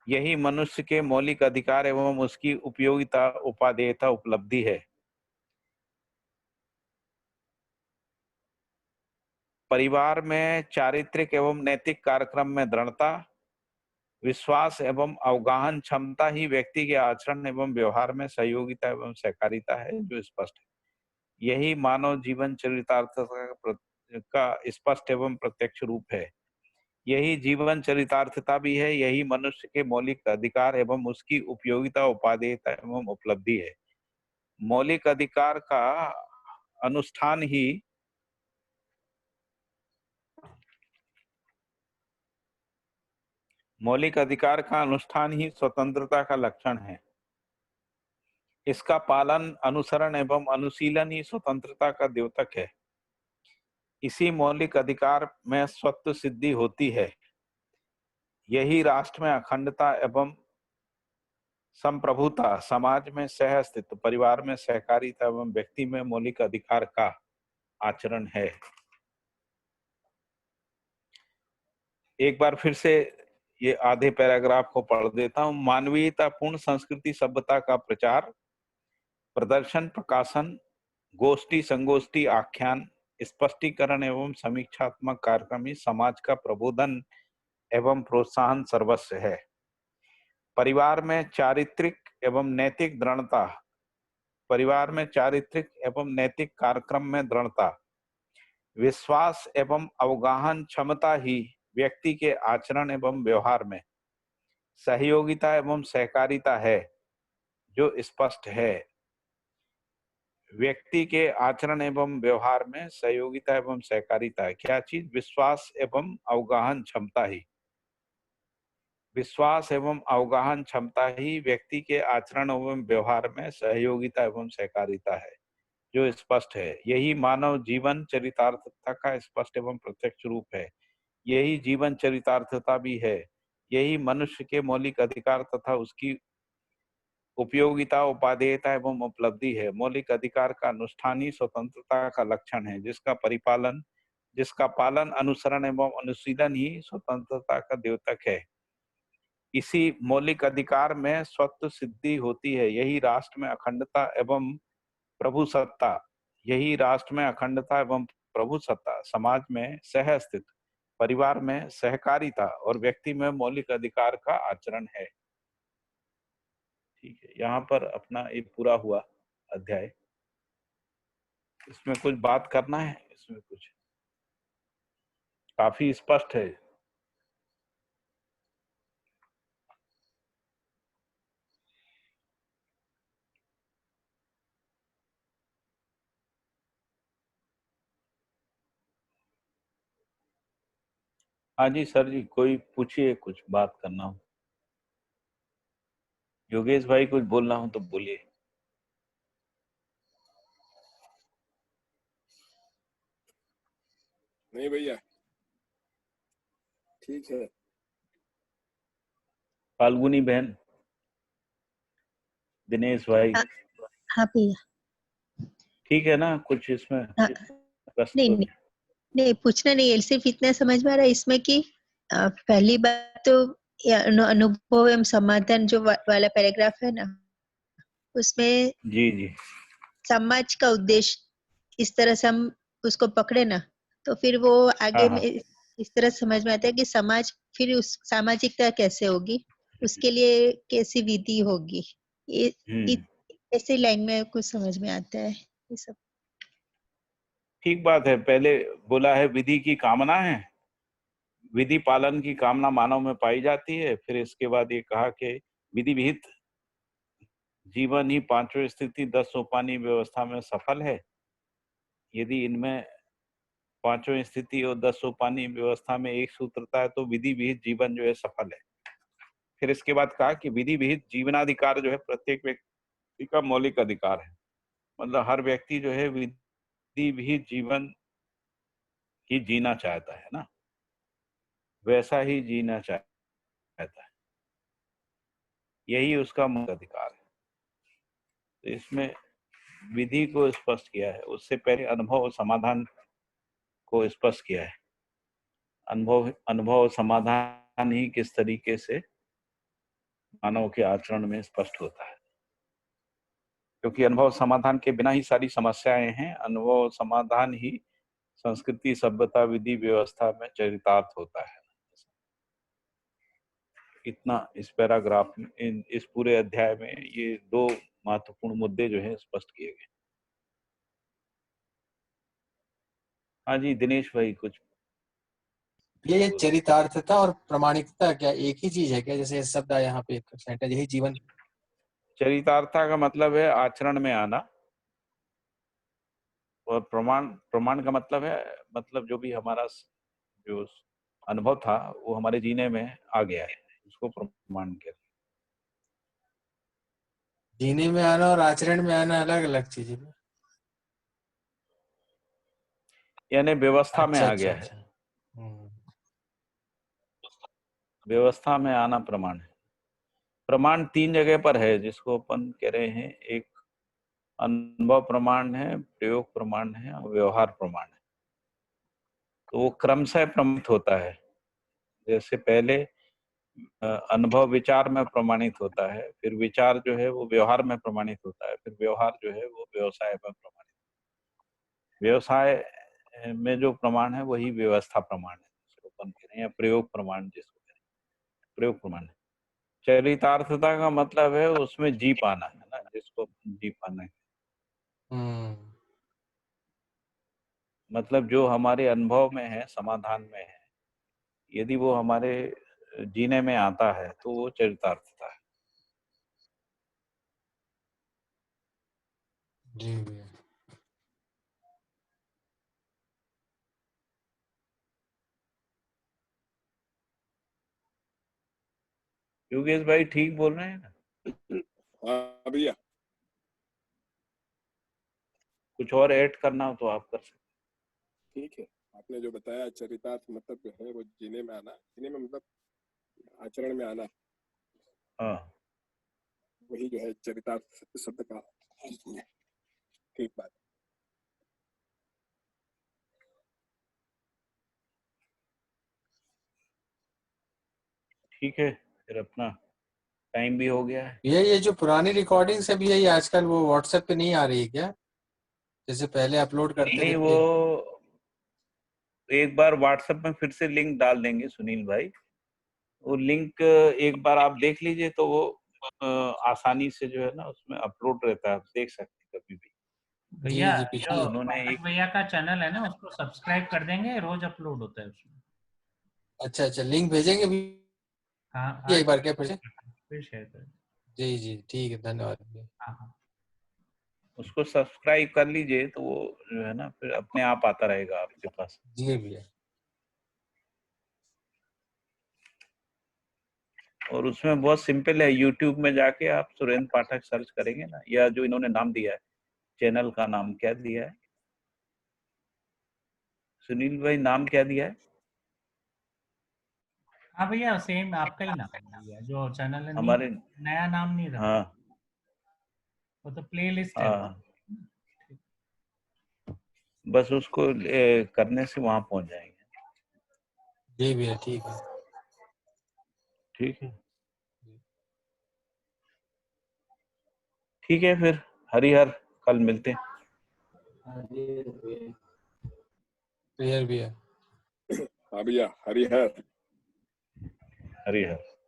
यही मनुष्य के मौलिक अधिकार एवं उसकी उपयोगिता, उपादेयता, उपलब्धि है। परिवार में चारित्रिक एवं नैतिक कार्यक्रम में दृढ़ता, विश्वास एवं अवगाहन क्षमता ही व्यक्ति के आचरण एवं व्यवहार में सहयोगिता एवं सहकारिता है, जो स्पष्ट है। यही मानव जीवन चरितार्थता का स्पष्ट एवं प्रत्यक्ष रूप है। यही जीवन चरितार्थता भी है। यही मनुष्य के मौलिक अधिकार एवं उसकी उपयोगिता, उपादेयता एवं उपलब्धि है। मौलिक अधिकार का अनुष्ठान ही स्वतंत्रता का लक्षण है। इसका पालन, अनुसरण एवं अनुशीलन ही स्वतंत्रता का द्योतक है। इसी मौलिक अधिकार में स्वत्व सिद्धि होती है। यही राष्ट्र में अखंडता एवं संप्रभुता, समाज में सह अस्तित्व, परिवार में सहकारिता एवं व्यक्ति में मौलिक अधिकार का आचरण है। एक बार फिर से ये आधे पैराग्राफ को पढ़ देता हूं। मानवीयतापूर्ण संस्कृति सभ्यता का प्रचार, प्रदर्शन, प्रकाशन, गोष्ठी, संगोष्ठी, आख्यान, स्पष्टीकरण एवं समीक्षात्मक कार्यक्रम ही समाज का प्रबोधन एवं प्रोत्साहन सर्वस्व है। परिवार में चारित्रिक एवं नैतिक दृढ़ता, परिवार में चारित्रिक एवं नैतिक कार्यक्रम में दृढ़ता, विश्वास एवं अवगाहन क्षमता ही व्यक्ति के आचरण एवं व्यवहार में सहयोगिता एवं सहकारिता है, जो स्पष्ट है। व्यक्ति के आचरण एवं व्यवहार में सहयोगिता एवं सहकारिता है। क्या चीज? विश्वास एवं अवगाहन क्षमता ही। विश्वास एवं अवगाहन क्षमता ही व्यक्ति के आचरण एवं व्यवहार में सहयोगिता एवं सहकारिता है, जो स्पष्ट है। यही मानव जीवन चरितार्थता का स्पष्ट एवं प्रत्यक्ष रूप है। यही जीवन चरितार्थता भी है। यही मनुष्य के मौलिक अधिकार तथा उसकी उपयोगिता, उपादेयता एवं उपलब्धि है। मौलिक अधिकार का अनुष्ठान ही स्वतंत्रता का लक्षण है, जिसका पालन, अनुसरण एवं अनुशीलन ही स्वतंत्रता का द्योतक है। इसी मौलिक अधिकार में स्वत्व सिद्धि होती है। यही राष्ट्र में अखंडता एवं प्रभुसत्ता, यही राष्ट्र में अखंडता एवं प्रभुसत्ता, समाज में सह अस्तित्व, परिवार में सहकारिता और व्यक्ति में मौलिक अधिकार का आचरण है। ठीक है, यहाँ पर अपना ये पूरा हुआ अध्याय। इसमें कुछ बात करना है? इसमें कुछ काफी स्पष्ट है। हाँ जी सर जी, कोई पूछिए, कुछ बात करना हो। योगेश भाई कुछ बोलना हो तो बोलिए। नहीं भैया, ठीक है। फाल्गुनी बहन, दिनेश भाई, हाँ भैया। ठीक है ना? कुछ इसमें हाँ, प्रश्न नहीं तो नहीं नहीं, पूछना नहीं है, सिर्फ इतना समझ में आ रहा है इसमें कि पहली बात तो ये अनुभव एवं समाधान जो वाला पैराग्राफ है ना, उसमें जी जी समाज का उद्देश्य इस तरह से हम उसको पकड़े ना, तो फिर वो आगे हाँ में हाँ इस तरह समझ में आता है कि समाज फिर उस सामाजिकता कैसे होगी, उसके लिए कैसी विधि होगी, ये ऐसे लाइन में कुछ समझ में आता है ये सब। ठीक बात है। पहले बोला है विधि की कामना है, विधि पालन की कामना मानव में पाई जाती है। फिर इसके बाद ये कहा कि विधि विहित जीवन ही पांचवी स्थिति 10 सोपानी व्यवस्था में सफल है। यदि इनमें पांचवी स्थिति और 10 सोपानी व्यवस्था में एक सूत्रता है तो विधि विहित जीवन जो है सफल है। फिर इसके बाद कहा कि विधि विहित जीवनाधिकार जो है प्रत्येक व्यक्ति का मौलिक अधिकार है। मतलब हर व्यक्ति जो है विधि विहित जीवन ही जीना चाहता है ना, वैसा ही जीना चाहता है, यही उसका मौलिक अधिकार है। तो इसमें विधि को स्पष्ट किया है, उससे पहले अनुभव और समाधान को स्पष्ट किया है। अनुभव और समाधान ही किस तरीके से मानव के आचरण में स्पष्ट होता है, क्योंकि अनुभव समाधान के बिना ही सारी समस्याएं हैं। अनुभव समाधान ही संस्कृति, सभ्यता, विधि, व्यवस्था में चरितार्थ होता है। इतना इस पैराग्राफ में, इस पूरे अध्याय में ये दो महत्वपूर्ण मुद्दे जो है स्पष्ट किए गए। हाँ जी दिनेश भाई कुछ। ये चरितार्थता और प्रामाणिकता क्या एक ही चीज है क्या? जैसे शब्द आया यहाँ पे एक सेंटेंस, यही जीवन। चरितार्थता का मतलब है आचरण में आना, और प्रमाण का मतलब है, मतलब जो भी हमारा जो अनुभव था वो हमारे जीने में आ गया है, उसको प्रमाण कहते हैं। जीने में आना और आचरण में आना अलग अलग चीज है। यानी व्यवस्था में अच्छा आ अच्छा गया है। अच्छा। व्यवस्था में आना प्रमाण है। प्रमाण 3 जगह पर है जिसको अपन कह रहे हैं, एक अनुभव प्रमाण है, प्रयोग प्रमाण है और व्यवहार प्रमाण है। तो वो क्रमशः प्रमाणित होता है। जैसे पहले अनुभव विचार में प्रमाणित होता है, फिर विचार जो है वो व्यवहार में प्रमाणित होता है, फिर व्यवहार जो है वो व्यवसाय में प्रमाणित। व्यवसाय में जो प्रमाण है वही व्यवस्था प्रमाण है, जिसको अपन कह रहे हैं, या प्रयोग प्रमाण जिसको कह रहे हैं, प्रयोग प्रमाण है। चरितार्थता का मतलब है उसमें जी पाना है ना, जिसको जी पाना है। मतलब जो हमारे अनुभव में है, समाधान में है, यदि वो हमारे जीने में आता है तो वो चरितार्थता है। जी भैया। योगेश भाई ठीक बोल रहे हैं ना? हाँ भैया, कुछ और ऐड करना हो तो आप कर सकते। ठीक है। आपने जो बताया चरितार्थ मतलब जो है वो जीने में आना, जीने में मतलब आचरण में आना, हाँ वही जो है चरितार्थ शब्द का ठीक बात। ठीक है, फिर अपना टाइम भी हो गया है। ये जो पुरानी रिकॉर्डिंग्स है भैया, ये आजकल वो व्हाट्सएप पे नहीं आ रही है क्या? जैसे पहले अपलोड करते नहीं, थे वो एक बार व्हाट्सएप में फिर से लिंक डाल देंगे सुनील भाई। वो लिंक एक बार आप देख लीजिए तो वो आसानी से जो है ना उसमें अपलोड रहता है, आप देख सकते हैं कभी भी। भैया जी जो पिछले उन्होंने पाठक एक भैया का चैनल है ना उसको सब्सक्राइब कर देंगे, रोज अपलोड होता है उसमें। अच्छा लिंक भेजेंगे भी हाँ एक बार क्या फिर से? फिर शेयर कर। जी जी ठीक है, धन्यवाद भैया। हाँ हाँ उसको सब्सक्राइब कर लीजिए तो वो जो है ना फिर अपने आप आता रहेगा आपके पास। जी भैया। और उसमें बहुत सिंपल है, यूट्यूब में जाके आप सुरेंद्र पाठक सर्च करेंगे ना, या जो इन्होंने नाम दिया है चैनल का नाम क्या दिया है सुनील भाई, नाम क्या दिया है? हाँ भैया सेम आपका ही नाम है भैया, जो चैनल है नहीं, हमारे नया नाम नहीं रखा, हाँ वो तो प्लेलिस्ट है। हाँ, बस उसको करने से वहां पहुंच जाएंगे। जी भैया ठीक है। ठीक है, ठीक है फिर हरिहर, कल मिलते हैं। क्लियर भैया। हाँ भैया, हरिहर। हरिहर।